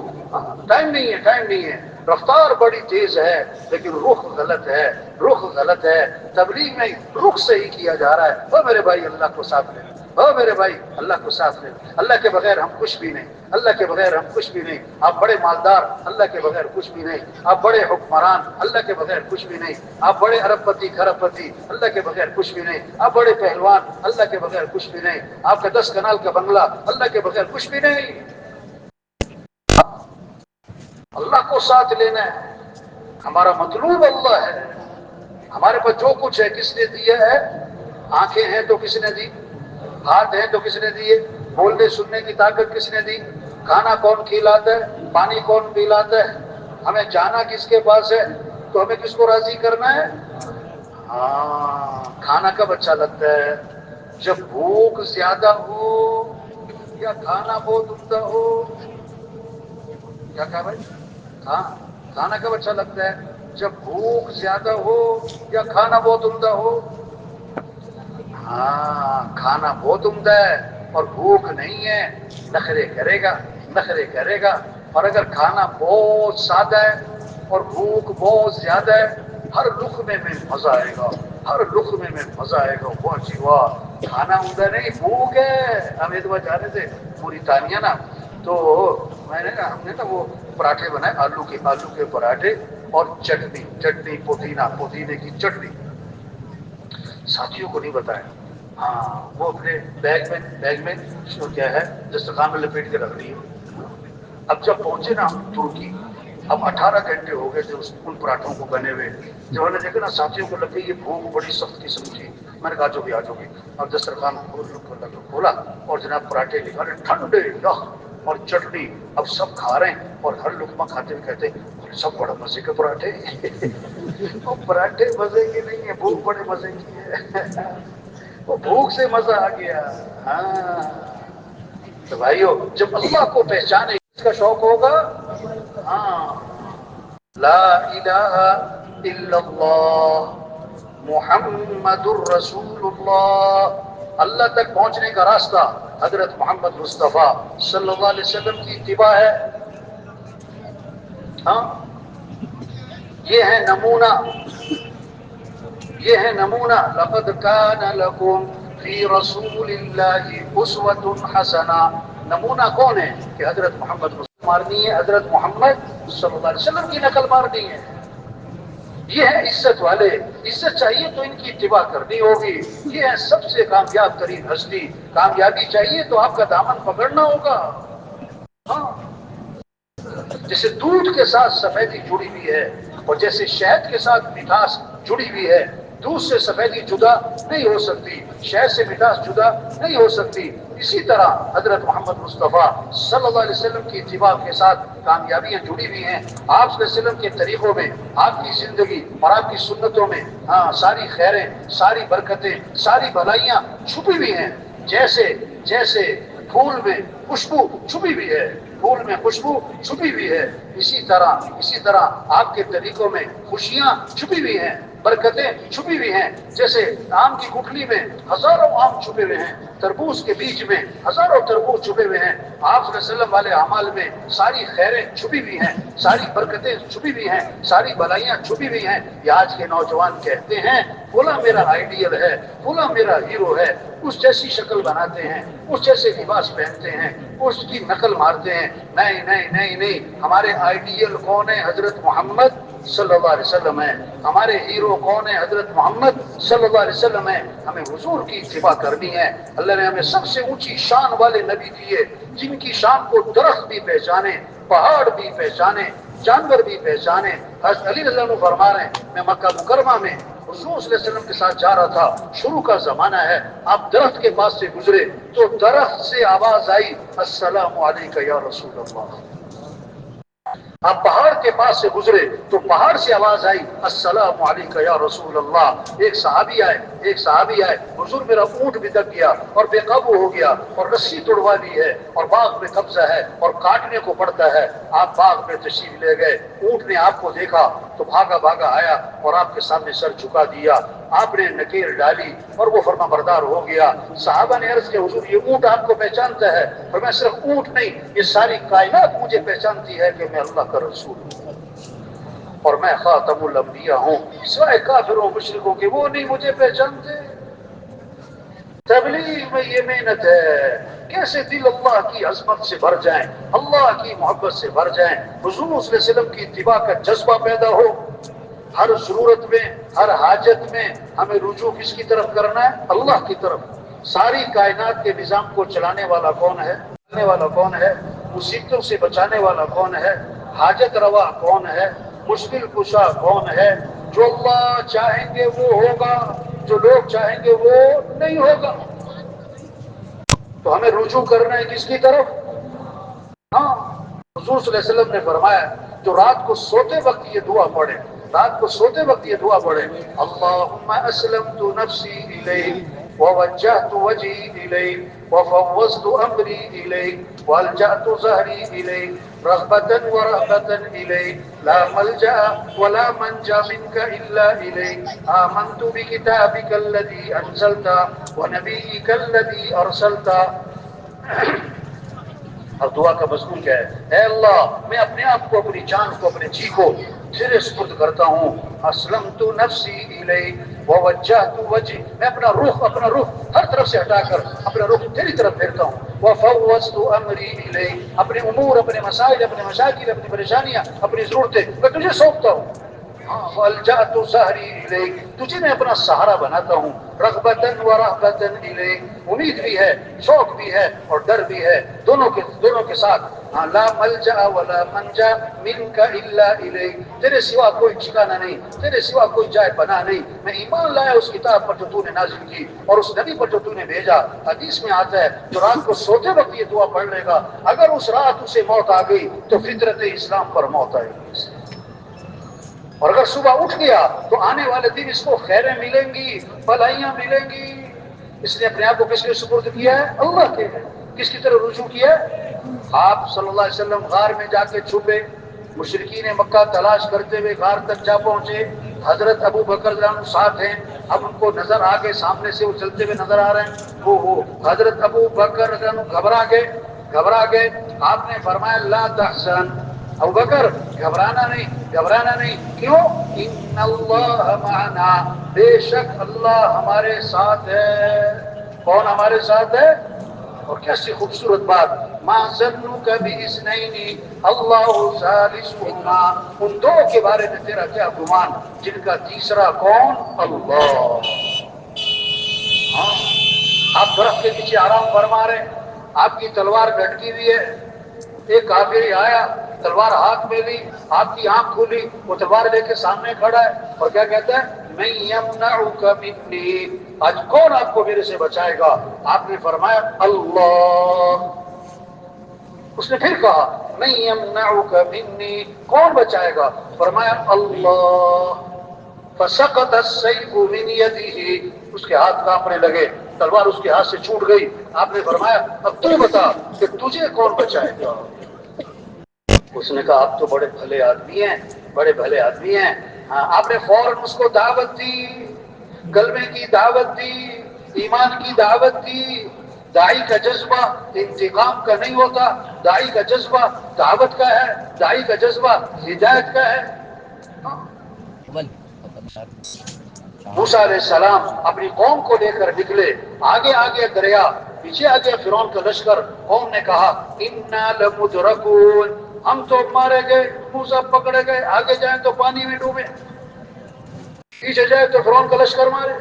ٹائم نہیں ہے، ٹائم نہیں ہے. رفتار بڑی تیز ہے لیکن رخ غلط ہے، رخ غلط ہے. تبلیغ میں رخ صحیح کیا جا رہا ہے. او میرے بھائی اللہ کو ساتھ لے، او میرے بھائی اللہ کو ساتھ لے. اللہ کے بغیر ہم کچھ بھی نہیں، اللہ کے بغیر ہم کچھ بھی نہیں. آپ بڑے مالدار، اللہ کے بغیر کچھ بھی نہیں. آپ بڑے حکمران، اللہ کے بغیر کچھ بھی نہیں. آپ بڑے ارب پتی کھرب پتی، اللہ کے بغیر کچھ بھی نہیں. آپ بڑے پہلوان، اللہ کے بغیر کچھ بھی نہیں. آپ کا 10 کنال کا بنگلہ، اللہ کے بغیر کچھ بھی نہیں. اللہ کو ساتھ لینا ہے. ہمارا مطلوب اللہ ہے. ہمارے پاس جو کچھ ہے کس نے دیا ہے؟ آنکھیں ہیں تو کس نے دی؟ ہاتھ ہیں تو کس نے دیے؟ بولنے سننے کی طاقت کس نے دی؟ کھانا کون کھلاتا ہے؟ پانی کون پلاتا ہے؟ ہمیں جانا کس کے پاس ہے؟ تو ہمیں کس کو راضی کرنا ہے؟ ہاں کھانا کب اچھا لگتا ہے؟ جب بھوک زیادہ ہو یا کھانا بہت عمدہ ہو. کیا کہا بھائی؟ ہاں کھانا کب اچھا لگتا ہے؟ جب بھوک زیادہ ہو یا کھانا بہت عمدہ ہو. ہاں کھانا بہت عمدہ ہے اور بھوک نہیں ہے، نخرے کرے گا، نخرے کرے گا. اور اگر کھانا بہت سادہ ہے اور بھوک بہت زیادہ ہے، ہر لقمے میں مزہ آئے گا، ہر لقمے میں مزہ آئے گا. واہ جی واہ. کھانا عمدہ نہیں، بھوک ہے. ہم ایک بار جا رہے تھے پوری تانیہ نا، تو میں نے ہم نے نا وہ پراٹھے بنائے، آلو کے پراٹھے اور چٹنی پودینے کی چٹنی. ساتھیوں کو نہیں بتایا. ہاں وہ اپنے بیگ میں کیا ہے دسترخوان میں لپیٹ کے رکھ دیے. اب جب پہنچے نا ہم ترکی، اب 18 گھنٹے ہو گئے تھے ان پراٹھوں کو بنے ہوئے. جب ہم نے دیکھا نا ساتھیوں کو لگے یہ بھوک بڑی سخت قسم کی. میں نے کہا آ جاؤ گے. اور دسترخوان کھولا اور جناب پراٹھے نکالے ٹھنڈے اور چٹنی. اب سب کھا رہے ہیں اور ہر لقمہ کھاتے ہوئے کہتے ہیں سب بڑا مزے کے پراٹھے. وہ پراٹھے مزے کے نہیں ہے، بھوک بڑے مزے کی ہے. وہ بھوک سے مزہ آ گیا. ہاں تو بھائیو جب اللہ کو پہچانے اس کا شوق ہوگا. ہاں لا الہ الا اللہ محمد الرسول اللہ. اللہ تک پہنچنے کا راستہ حضرت محمد مصطفیٰ صلی اللہ علیہ وسلم کی اتباع ہے. ہاں یہ ہے نمونہ، یہ ہے نمونہ. لقد کان لکم فی رسول اللہ اسوۃ حسنہ. نمونہ کون ہے؟ کہ حضرت محمد مارنی ہے، حضرت محمد صلی اللہ علیہ وسلم کی نقل مارنی ہے. یہ ہے عزت والے. عزت چاہیے تو ان کی اتباع کرنی ہوگی. یہ ہے سب سے کامیاب ترین ہستی. کامیابی چاہیے تو آپ کا دامن پکڑنا ہوگا. ہاں جیسے دودھ کے ساتھ سفیدی جڑی ہوئی ہے اور جیسے شہد کے ساتھ مٹھاس جڑی ہوئی ہے، دودھ سے سفیدی جدا نہیں ہو سکتی، شہد سے مٹھاس جدا نہیں ہو سکتی. اسی طرح حضرت محمد مصطفیٰ صلی اللہ علیہ وسلم کی اتباع کے ساتھ کامیابیاں جڑی ہوئی ہیں. آپ صلی اللہ علیہ وسلم کے طریقوں میں، آپ کی زندگی اور آپ کی سنتوں میں ہاں ساری خیریں، ساری برکتیں، ساری بھلائیاں چھپی ہوئی ہیں. جیسے پھول میں خوشبو چھپی ہوئی ہے، پھول میں خوشبو چھپی ہوئی ہے، اسی طرح آپ کے طریقوں میں خوشیاں چھپی ہوئی ہیں، برکتیں چھپی ہوئی ہیں. جیسے آم کی گٹھلی میں ہزاروں آم چھپے ہوئے ہیں، تربوز کے بیچ میں ہزاروں تربوز چھپے ہوئے ہیں. آپ صلی اللہ علیہ وسلم والے اعمال میں ساری خیریں چھپی ہوئی ہیں، ساری برکتیں چھپی ہوئی ہیں، ساری بھلائیاں چھپی ہوئی ہیں. یہ آج کے نوجوان کہتے ہیں فلاں میرا آئیڈیل ہے، فلاں میرا ہیرو ہے. اس جیسی شکل بناتے ہیں، اس جیسے لباس پہنتے ہیں، اس کی نقل مارتے ہیں. نہیں نہیں نہیں نہیں، ہمارے آئیڈیل کون ہے؟ حضرت محمد صلی اللہ علیہ وسلم ہے. ہمارے ہیرو کون ہے؟ حضرت محمد صلی اللہ علیہ وسلم ہے. ہمیں حضور کی اتباع کرنی ہے. اللہ نے ہمیں سب سے اونچی شان والے نبی دیے جن کی شان کو درخت بھی پہچانے، پہاڑ بھی پہچانے، جانور بھی پہچانے. حضرت علی رضی اللہ عنہ فرما رہے ہیں میں مکہ مکرمہ میں حضور صلی اللہ علیہ وسلم کے ساتھ جا رہا تھا. شروع کا زمانہ ہے، آپ درخت کے پاس سے گزرے تو درخت سے آواز آئی السلام علیکم یا رسول اللہ. آپ پہاڑ کے پاس سے گزرے تو پہاڑ سے آواز آئی السلام علیکم یا رسول اللہ۔ ایک صحابی آئے، حضور میرا اونٹ بھی دب گیا اور بے قابو ہو گیا اور رسی توڑوا لی ہے اور باغ میں قبضہ ہے اور کاٹنے کو پڑتا ہے۔ آپ باغ میں تشریف لے گئے، اونٹ نے آپ کو دیکھا تو بھاگا بھاگا آیا اور آپ کے سامنے سر جھکا دیا، آپ نے نکیر ڈالی اور وہ فرما بردار ہو گیا۔ صحابہ نے عرض کیا حضور یہ اونٹ آپ کو پہچانتا ہے؟ اور میں صرف اونٹ نہیں، یہ ساری کائنات مجھے پہچانتی ہے کہ میں اللہ کا رسول ہوں اور میں خاتم الانبیاء ہوں، سوائے کافروں مشرکوں کے وہ نہیں مجھے پہچانتے۔ تبلیغ میں یہ محنت ہے، کیسے دل اللہ کی عظمت سے بھر جائیں، اللہ کی محبت سے بھر جائیں، حضور صلی اللہ علیہ وسلم کی اتباع کا جذبہ پیدا ہو۔ ہر ضرورت میں، ہر حاجت میں ہمیں رجوع کس کی طرف کرنا ہے؟ اللہ کی طرف۔ ساری کائنات کے نظام کو چلانے والا کون ہے؟ چلانے والا کون ہے؟ مصیبتوں سے بچانے والا کون ہے؟ حاجت روا کون ہے؟ مشکل کشا کون ہے؟ جو اللہ چاہیں گے وہ ہوگا، جو لوگ چاہیں گے وہ نہیں ہوگا۔ تو ہمیں رجوع کرنا ہے کس کی طرف؟ ہاں، حضور صلی اللہ علیہ وسلم نے فرمایا جو رات کو سوتے وقت یہ دعا پڑھے، رات کو سوتے وقت یہ دعا پڑھے، اللہم اسلمت نفسی الیک ووجہت وجہی الیک وفوضت امری الیک والجأت ظہری الیک رغبتا ورہبتا الیک لا ملجأ ولا منجا منک الا الیک آمنت بکتابک الذی انزلت ونبیک الذی ارسلت۔ اور دعا کا مضمون کیا ہے؟ اے اللہ میں اپنے آپ کو، اپنی جان کو، اپنے جی کو تیرے سپرد کرتا ہوں، اسلمت نفسی الیک ووجہت وجہی، میں اپنا رخ ہر طرف سے ہٹا کر اپنا رخ تیری طرف پھیرتا ہوں، وفوضت امری الیک، اپنے امور، اپنے مسائل، اپنے مشاکل، اپنی پریشانیاں، اپنی ضرورتیں میں تجھے سونپتا ہوں، والجأت ظہری الیک، تجھے میں اپنا سہارا بناتا ہوں، رغبتا ورہبتا الیک، امید بھی ہے، شوق بھی ہے اور ڈر بھی ہے، دونوں کے ساتھ۔ لا ملجأ ولا منجا منک الا الیک، تیرے سوا کوئی ٹھکانہ نہیں، تیرے سوا کوئی جائے پناہ نہیں، میں ایمان لایا اس کتاب پر جو تو نے نازل کی اور اس نبی پر جو تو نے بھیجا۔ حدیث میں آتا ہے جو رات کو سوتے وقت یہ دعا پڑھ لے گا، اگر اس رات اسے موت آ گئی تو فطرت اسلام پر موت آئے گی، اور اگر صبح اٹھ گیا تو آنے والے دن اس کو خیریں ملیں گی، بھلائیاں ملیں گی۔ اس نے اپنے آپ کو کس کے سپرد کیا ہے؟ اللہ کے۔ کس کی طرف رجوع کیا ہے؟ آپ صلی اللہ علیہ وسلم غار میں جا کے چھپے، مشرکین مکہ تلاش کرتے ہوئے غار تک جا پہنچے، حضرت ابو بکر رضی اللہ عنہ ساتھ ہیں، اب ان کو نظر آ گئے، سامنے سے وہ چلتے ہوئے نظر آ رہے ہیں، وہ حضرت ابو بکر رضی اللہ عنہ گھبرا گئے۔ آپ نے فرمایا لا تحزن، ابو بکر گھبرانا نہیں، کیوں؟ ان اللہ معنا، بے شک اللہ ہمارے ساتھ ہے۔ کون ہمارے ساتھ ہے؟ اور کیسی خوبصورت بات، ما ظنک باثنین اللہ ثالثہما، ان دو کے بارے میں تیرا کیا گمان جن کا تیسرا کون؟ اللہ۔ ہاں، آپ درخت کے نیچے آرام فرما رہے ہیں، آپ کی تلوار لٹکی ہوئی ہے، ایک کافر آیا، تلوار ہاتھ میں لی، آپ کی آنکھ کھلی، وہ تلوار لے کے سامنے کھڑا ہے اور کیا کہتا ہے؟ من یمنعک منی، آج کون آپ کو میرے سے بچائے گا؟ آپ نے فرمایا اللہ۔ اس نے پھر کہا من یمنعک منی، کون بچائے گا؟ فرمایا اللہ۔ فسقط السیف من یدہ، اس کے ہاتھ کانپنے لگے، تلوار اس کے ہاتھ سے چھوٹ گئی۔ آپ نے فرمایا اب تو بتا کہ تجھے کون بچائے گا؟ اس نے کہا آپ تو بڑے بھلے آدمی ہیں۔ ہاں، آپ نے فوراً اس کو دعوت دی، کلمے کی دعوت دی، ایمان کی دعوت دی۔ داعی کا جذبہ انتقام کا نہیں ہوتا، داعی کا جذبہ دعوت کا ہے، داعی کا جذبہ ہدایت کا ہے۔ موسیٰ علیہ السلام اپنی قوم کو لے کر نکلے، آگے دریا، پیچھے آگے فرعون کا لشکر۔ قوم نے کہا انا لمدرکون، ہم تو مارے گئے، موسیٰ پکڑے گئے، آگے جائیں تو پانی میں ڈوبے، پیچھے جائے تو فرعون کا لشکر مارے۔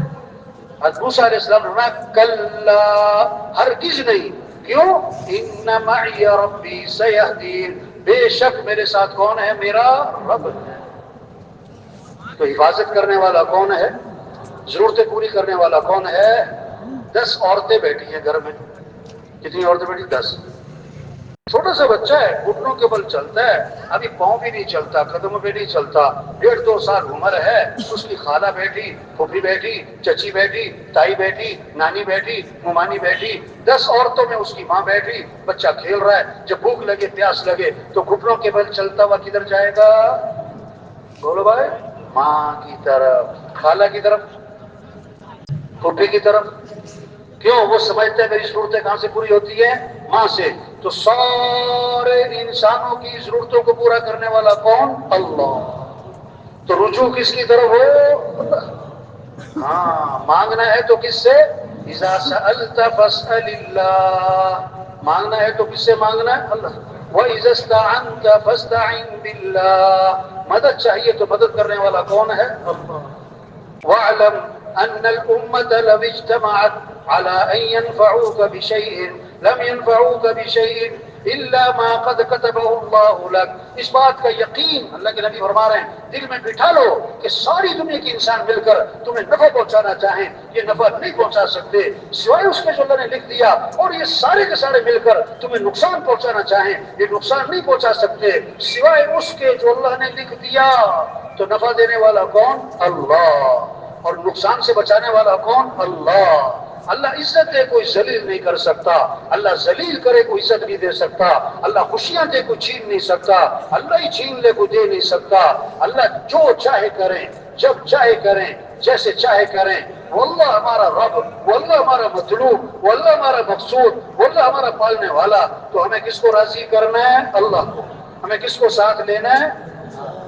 حضرت موسیٰ علیہ السلام نے فرمایا کلا، ہرگز نہیں، کیوں؟ ان معی ربی سیہدین، بے شک میرے ساتھ کون ہے؟ میرا رب ہے۔ تو حفاظت کرنے والا کون ہے؟ ضرورتیں پوری کرنے والا کون ہے؟ 10 عورتیں بیٹھی ہیں گھر میں، کتنی عورتیں بیٹھی؟ 10۔ چھوٹا سا بچہ ہے، گھٹنوں کے بل چلتا ہے، ابھی پاؤں بھی نہیں چلتا، قدموں پہ نہیں چلتا، 1.5-2 سال عمر ہے، اس کی خالہ بیٹھی، پھوپھی بیٹھی، چچی بیٹھی، تائی بیٹھی، نانی بیٹھی، ممانی بیٹھی، 10 عورتوں میں اس کی ماں بیٹھی، بچہ کھیل رہا ہے، جب بھوک لگے پیاس لگے تو گھٹنوں کے بل چلتا ہوا کدھر جائے گا؟ بولو بھائی، ماں کی طرف، خالہ کی طرف، پھوپھی کی طرف۔ کیوں؟ وہ سمجھتے ہیں میری ضرورتیں کہاں سے پوری ہوتی ہے؟ ماں سے۔ تو سارے انسانوں کی ضرورتوں کو پورا کرنے والا کون؟ اللہ۔ تو رجوع کس کی طرف ہو؟ اللہ۔ ہاں، مانگنا ہے تو کس سے؟ اذا سألت فاسأل اللہ، مانگنا ہے تو کس سے مانگنا ہے؟ اللہ۔ وَإِذَا اسْتَعَنْتَ فَاسْتَعِنْ بِاللَّهِ، مدد چاہیے تو مدد کرنے والا کون ہے؟ اللہ۔ وَاعْلَمْ أَنَّ الْأُمَّةَ لَوِ اجْتَمَعَتْ عَلَىٰ أَن يَنفَعُوكَ بِشَيْءٍ لَمْ يَنفَعُوكَ بِشَيْءٍ إِلَّا مَا قَدْ كَتَبَهُ اللَّهُ لَكَ۔ اس بات کا یقین اللہ کے نبی فرما رہے ہیں، دل میں بٹھا لو کہ ساری دنیا کے انسان مل کر تمہیں نفع پہنچانا چاہیں، یہ نفع نہیں پہنچا سکتے سوائے اس کے جو اللہ نے لکھ دیا، اور یہ سارے کے سارے مل کر تمہیں نقصان پہنچانا چاہیں، یہ نقصان نہیں پہنچا سکتے سوائے اس کے جو اللہ نے لکھ دیا۔ تو نفع دینے والا کون؟ اللہ۔ اور نقصان سے بچانے والا کون؟ اللہ۔ اللہ عزت دے کوئی ذلیل نہیں کر سکتا، اللہ ذلیل کرے کوئی عزت نہیں دے سکتا، اللہ خوشیاں دے کوئی چھین نہیں سکتا، اللہ ہی چھین لے کوئی دے نہیں سکتا۔ اللہ جو چاہے کریں، جب چاہے کریں، جیسے چاہے کریں۔ واللہ ہمارا رب، واللہ ہمارا مطلوب، واللہ ہمارا مقصود، واللہ ہمارا پالنے والا۔ تو ہمیں کس کو راضی کرنا ہے؟ اللہ کو۔ ہمیں کس کو ساتھ لینا ہے؟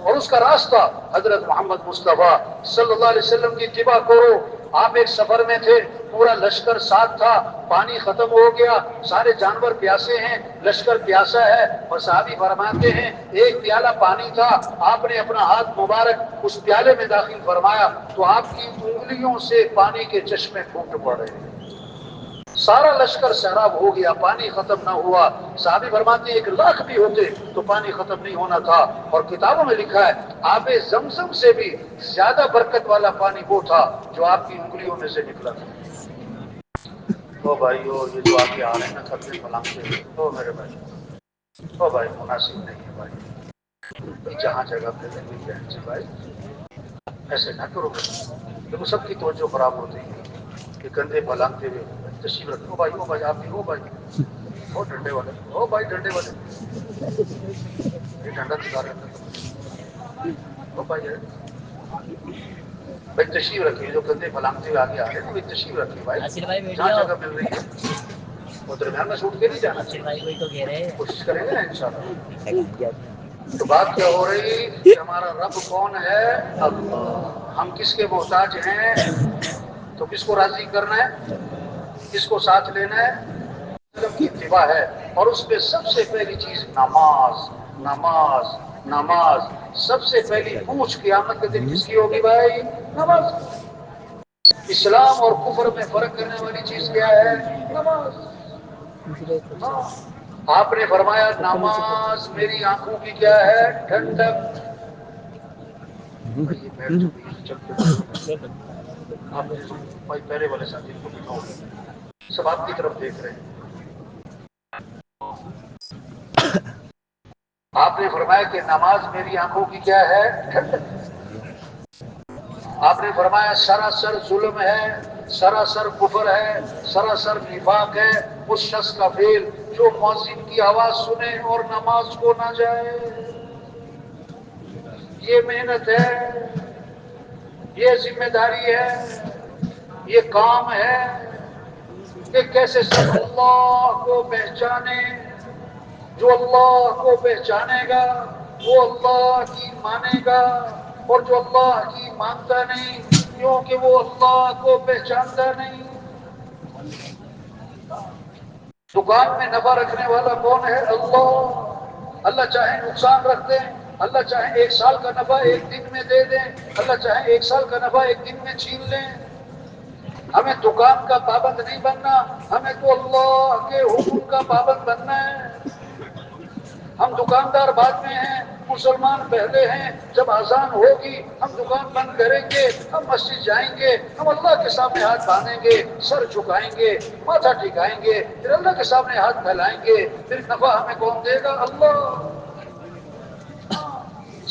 اور اس کا راستہ حضرت محمد مصطفیٰ صلی اللہ علیہ وسلم کی اتباع کرو۔ آپ ایک سفر میں تھے، پورا لشکر ساتھ تھا، پانی ختم ہو گیا، سارے جانور پیاسے ہیں، لشکر پیاسا ہے، اور صحابی فرماتے ہیں ایک پیالہ پانی تھا، آپ نے اپنا ہاتھ مبارک اس پیالے میں داخل فرمایا تو آپ کی انگلیوں سے پانی کے چشمے پھوٹ پڑے، سارا لشکر سیراب ہو گیا، پانی ختم نہ ہوا۔ صحابی فرماتے 1,00,000 بھی ہوتے تو پانی ختم نہیں ہونا تھا۔ اور کتابوں میں لکھا ہے آب زمزم سے بھی زیادہ برکت والا پانی وہ تھا جو آپ کی انگلیوں میں سے نکلا تھا۔ او بھائیو، یہ جو آگے آ رہے ہیں نا کھدے پلانگتے ہوئے، او میرے بھائی، او بھائی مناسب نہیں ہے بھائی، جہاں جگہ پہ لگی بہن سے بھائی ایسے نہ کرو، دیکھو سب کی توجہ خراب ہوتی ہے کہ کندھے پلانگتے ہوئے تشریف رکھو۔ او بھائی، او بھائی، آپ بھی او بھائی، او ڈنڈے والے، او بھائی ڈنڈے والے، یہ ڈنڈا دکھا رہے ہیں، او بھائی بھائی تشریف رکھیے، جو کندھے پلانگتے ہوئے آگے آ رہے ہیں وہ تشریف رکھیے بھائی، جہاں جگہ مل رہی ہے وہ درمیان میں چھوٹ کے نہیں جانا چاہیے، کوشش کریں گے نا انشاءاللہ۔ تو بات کیا ہو رہی کہ ہمارا رب کون ہے؟ اللہ۔ ہم کس کے محتاج ہیں؟ تو کس کو راضی کرنا ہے؟ کس کو ساتھ لینا ہے؟ علم کی اتباع ہے، اور اس پہ سب سے پہلی چیز نماز، نماز، نماز۔ سب سے پہلی پوچھ قیامت کے دن کس کی ہوگی بھائی؟ نماز۔ اسلام اور کفر میں فرق کرنے والی چیز کیا ہے؟ نماز۔ ہاں۔ آپ نے فرمایا نماز میری آنکھوں کی کیا ہے؟ ٹھنڈک۔ یہ بیٹھ چکی ہے، چلتے آپ بھائی پہلے والے ساتھی کو بٹھاؤ، سب آپ کی طرف دیکھ رہے ہیں۔ آپ نے فرمایا کہ نماز میری آنکھوں کی کیا ہے؟ ٹھنڈک۔ آپ نے فرمایا سراسر ظلم ہے، سراسر کفر ہے، سراسر نفاق ہے اس شخص کا فعل جو مؤذن کی آواز سنے اور نماز کو نہ جائے۔ یہ محنت ہے، یہ ذمہ داری ہے، یہ کام ہے کہ کیسے سب اللہ کو پہچانے۔ جو اللہ کو پہچانے گا وہ اللہ کی مانے گا، اور جو اللہ کی مانتا نہیں کیونکہ وہ اللہ کو پہچانتا نہیں۔ دکان میں نفع رکھنے والا کون ہے؟ اللہ۔ اللہ چاہے نقصان رکھ دیں، اللہ چاہے 1 سال کا نفع 1 دن میں دے دیں، اللہ چاہے 1 سال کا نفع 1 دن میں چھین لیں۔ ہمیں دکان کا پابند نہیں بننا، ہمیں تو اللہ کے حکم کا پابند بننا ہے۔ ہم دکاندار بعد میں ہیں، مسلمان پہلے ہیں، جب اذان ہوگی ہم دکان بند کریں گے، ہم مسجد جائیں گے، ہم اللہ کے سامنے ہاتھ باندھیں گے، سر جھکائیں گے، ماتھا ٹھکائیں گے، پھر اللہ کے سامنے ہاتھ پھیلائیں گے، پھر نفع ہمیں کون دے گا؟ اللہ۔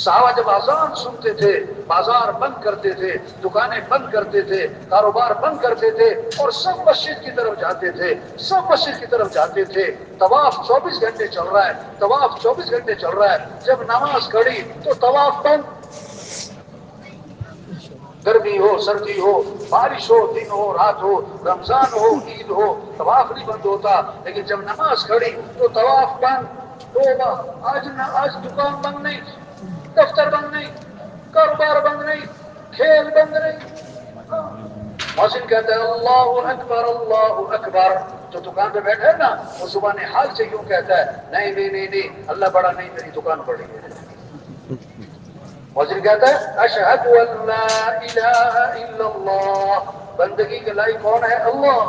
صحابہ جب اذان سنتے تھے بازار بند کرتے تھے، دکانیں بند کرتے تھے، کاروبار بند کرتے تھے، اور سب مسجد کی طرف جاتے تھے، سب مسجد کی طرف جاتے تھے۔ طواف 24 گھنٹے چل رہا ہے، طواف 24 گھنٹے چل رہا ہے، جب نماز کھڑی تو طواف بند۔ گرمی ہو، سردی ہو، بارش ہو، دن ہو، رات ہو، رمضان ہو، عید ہو، طواف نہیں بند ہوتا، لیکن جب نماز کھڑی تو طواف بند۔ توبہ! آج دکان بند نہیں، دفتر بند نہیں، کاروبار بند نہیں، کھیل بند نہیں۔ محسن کہتا ہے اللہ اکبر اللہ اکبر، جو دکان پہ بیٹھا ہے نا وہ زبان حال سے یوں کہتا ہے نہیں نہیں نہیں نہیں، اللہ بڑا نہیں، میری دکان بڑی ہے۔ محسن کہتا ہے اشہد ان لا الہ الا اللہ، بندگی کے لائق کون ہے؟ اللہ۔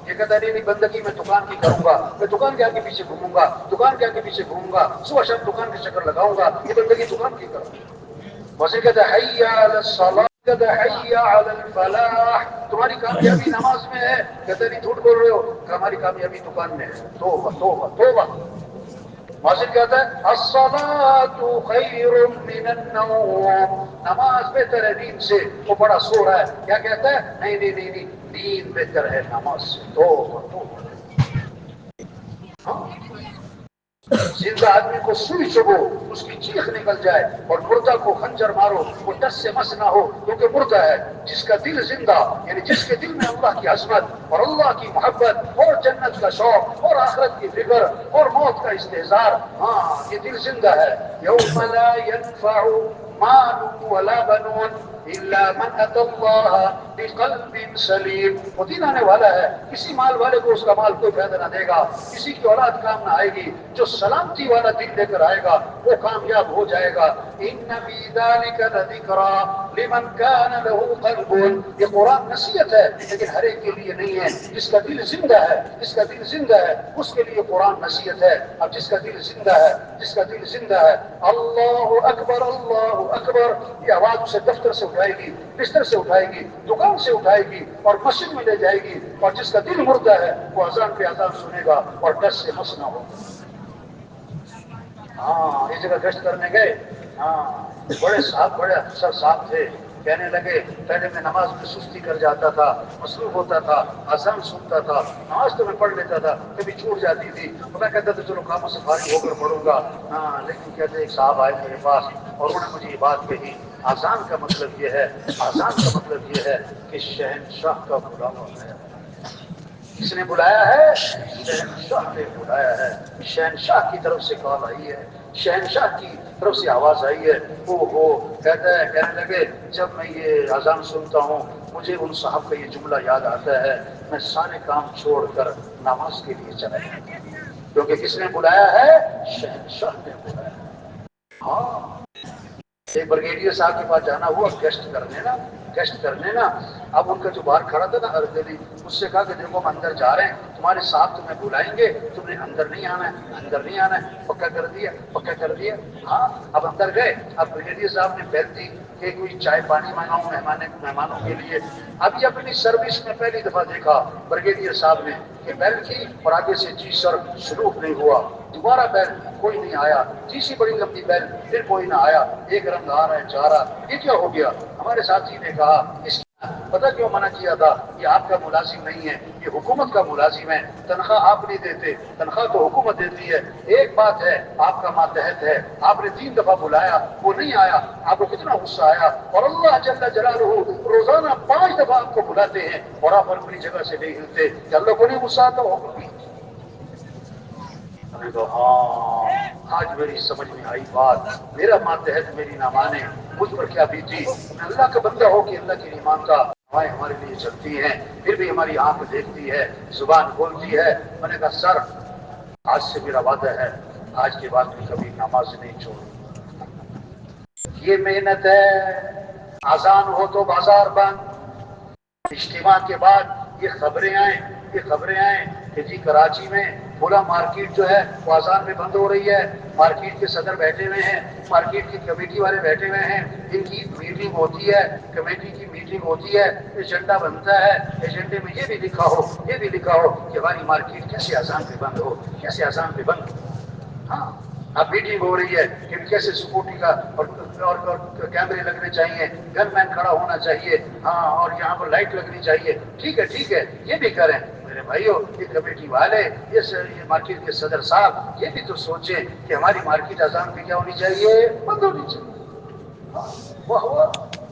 یہ کہتا نہیں نہیں، بندگی میں دکان کی کروں گا، میں دکان کے آگے پیچھے گھوموں گا، دکان کے آگے پیچھے گھوموں گا، صبح شام دکان کے چکر لگاؤں گا، یہ بندگی دکان کی کروں گا۔ محسن کہتا ہے حی علی الصلاۃ، کہتا ہے حی علی الفلاح، تمہاری کامیابی نماز میں ہے، کہتا نہیں جھوٹ بول رہے ہو، کہ ہماری کامیابی دکان میں ہے۔ توبہ توبہ توبہ۔ محسن کہتا ہے الصلاۃ خیر من النوم، نماز بہتر ہے نیند سے، وہ بڑا سو رہا ہے، کیا کہتا ہے؟ نہیں نہیں نہیں نہیں، نیند بہتر ہے نماز سے۔ توبہ توبہ۔ ہاں، زندہ آدمی کو سوئی چبو اس کی چیخ نکل جائے، اور مردہ کو خنجر مارو وہ ٹس سے مس نہ ہو، کیونکہ مردہ ہے۔ جس کا دل زندہ، یعنی جس کے دل میں اللہ کی عظمت اور اللہ کی محبت اور جنت کا شوق اور آخرت کی فکر اور موت کا استحضار، ہاں یہ دل زندہ ہے۔ یوم لا ينفع مال ولا بنون الا من اتى الله بقلب سلیم، وہ دن آنے والا ہے، کسی مال والے کو اس کا مال کوئی فائدہ نہ دے گا، کسی کی اولاد کام نہ آئے گی، جو سلامتی والا دل لے کر آئے گا وہ کامیاب ہو جائے گا۔ ان فی ذلک لذکری لمن کان له قلب، یہ قرآن نصیحت ہے لیکن ہر ایک کے لیے نہیں ہے۔ جس کا دل زندہ ہے، جس کا دل زندہ ہے اس کے لیے قرآن نصیحت ہے۔ اب جس کا دل زندہ ہے، جس کا دل زندہ ہے، اللہ اکبر اللہ اکبر، یہ آواز اسے دفتر سے اٹھائے گی، بستر سے اٹھائے گی، دکان سے اٹھائے گی اور مسجد میں لے جائے گی۔ اور جس کا دل مردہ ہے وہ اذان پہ اذان سنے گا اور ڈر سے مس نہ ہوگا۔ ہاں، اس جگہ گشت کرنے گئے، ہاں بڑے صاحب، بڑے افسر صاحب تھے، کہنے لگے پہلے میں نماز میں سستی کر جاتا تھا، مصروف ہوتا تھا، اذان سنتا تھا، نماز تو میں پڑھ لیتا تھا، کبھی چھوٹ جاتی تھی تو میں کہتا تھا چلو کاموں سے فارغ ہو کر پڑھوں گا۔ ہاں، لیکن کہتے ایک صاحب آئے میرے پاس اور انہوں نے مجھے یہ بات کہی، اذان کا مطلب یہ ہے، اذان کا مطلب یہ ہے کہ شہنشاہ کا بلاوا ہے۔ کس نے بلایا ہے؟ شہنشاہ نے بلایا ہے، شہنشاہ کی طرف سے کال آئی ہے، شہنشاہ کی طرف سے آواز آئی ہے۔ وہ کہتا ہے، کہنے لگے جب میں یہ اذان سنتا ہوں مجھے ان صاحب کا یہ جملہ یاد آتا ہے، میں سارے کام چھوڑ کر نماز کے لیے چلا جاتا ہوں، کیونکہ کس نے بلایا ہے؟ شہنشاہ نے بلایا ہے۔ ہاں، ایک بریگیڈیئر صاحب کے پاس جانا ہوا گشت کرنے نا، اب ان کا جو باہر کھڑا تھا نا اردلی، اس سے کہا کہ دیکھو ہم اندر جا رہے ہیں، تمہارے صاحب تمہیں بلائیں گے، تم نے اندر نہیں آنا ہے، اندر نہیں آنا ہے، پکا کر دیا، پکا کر دیا۔ ہاں، اب اندر گئے، اب بریگیڈیئر صاحب نے بیل دی کہ کوئی چائے پانی منگاؤں مہمانوں کے لیے۔ ابھی اپنی سروس میں پہلی دفعہ دیکھا بریگیڈیئر صاحب نے کہ بیل کی اور آگے سے جی سر سلوک نہیں ہوا، دوبارہ بیل، کوئی نہیں آیا، تیسری بڑی لمبی بیل، پھر کوئی نہ آیا، ایک رنگ آ رہا ہے جا رہا، یہ کیا ہو گیا؟ ہمارے ساتھی نے کہا اس پتہ کیوں منع کیا تھا؟ یہ آپ کا ملازم نہیں ہے، یہ حکومت کا ملازم ہے، تنخواہ آپ نہیں دیتے، تنخواہ تو حکومت دیتی ہے۔ ایک بات ہے آپ کا ماتحت ہے، آپ نے 3 دفعہ بلایا وہ نہیں آیا، آپ کو کتنا غصہ آیا، اور اللہ جل جلالہ روزانہ 5 دفعہ آپ کو بلاتے ہیں اور آپ اپنی جگہ سے نہیں ہلتے، کہ اللہ کو نہیں غصہ آتا ہوگا؟ میں نے کہا ہاں، آج میری سمجھ میں آئی بات، میرا ماتحت میری نہ مانے، مجھ پر کیا بیتی؟ میں اللہ کا بندہ ہو کہ اللہ کی نہیں مانتا، ہوائیں ہمارے لیے چلتی ہیں پھر بھی ہماری آنکھ دیکھتی ہے، زبان بولتی ہے۔ میں نے کہا سر آج سے میرا وعدہ ہے، آج کے بعد میں کبھی نماز نہیں چھوڑوں۔ یہ محنت ہے، آسان ہو تو بازار بند۔ اجتماع کے بعد یہ خبریں آئیں کہ جی کراچی میں بولا مارکیٹ جو ہے وہ اذان میں بند ہو رہی ہے، مارکیٹ کے صدر بیٹھے ہوئے ہیں، مارکیٹ کی کمیٹی والے بیٹھے ہوئے ہیں، ان کی میٹنگ ہوتی ہے، کمیٹی کی میٹنگ ہوتی ہے، ایجنڈا بنتا ہے، ایجنڈے میں یہ بھی لکھا ہو کہ ہماری مارکیٹ کیسے اذان پہ بند ہو، کیسے اذان پہ بند ہو۔ ہاں، اب میٹنگ ہو رہی ہے کہ کیسے سکیورٹی کا اور کیمرے لگنے چاہیے، گن مین کھڑا ہونا چاہیے، ہاں، اور یہاں پر لائٹ لگنی چاہیے، ٹھیک ہے یہ بھی کریں۔ میرے بھائیو، یہ کمیٹی والے، یہ مارکیٹ کے صدر صاحب، یہ بھی تو سوچیں کہ ہماری مارکیٹ اذان پہ کیا ہونی چاہیے، بند ہونی چاہیے۔ وہ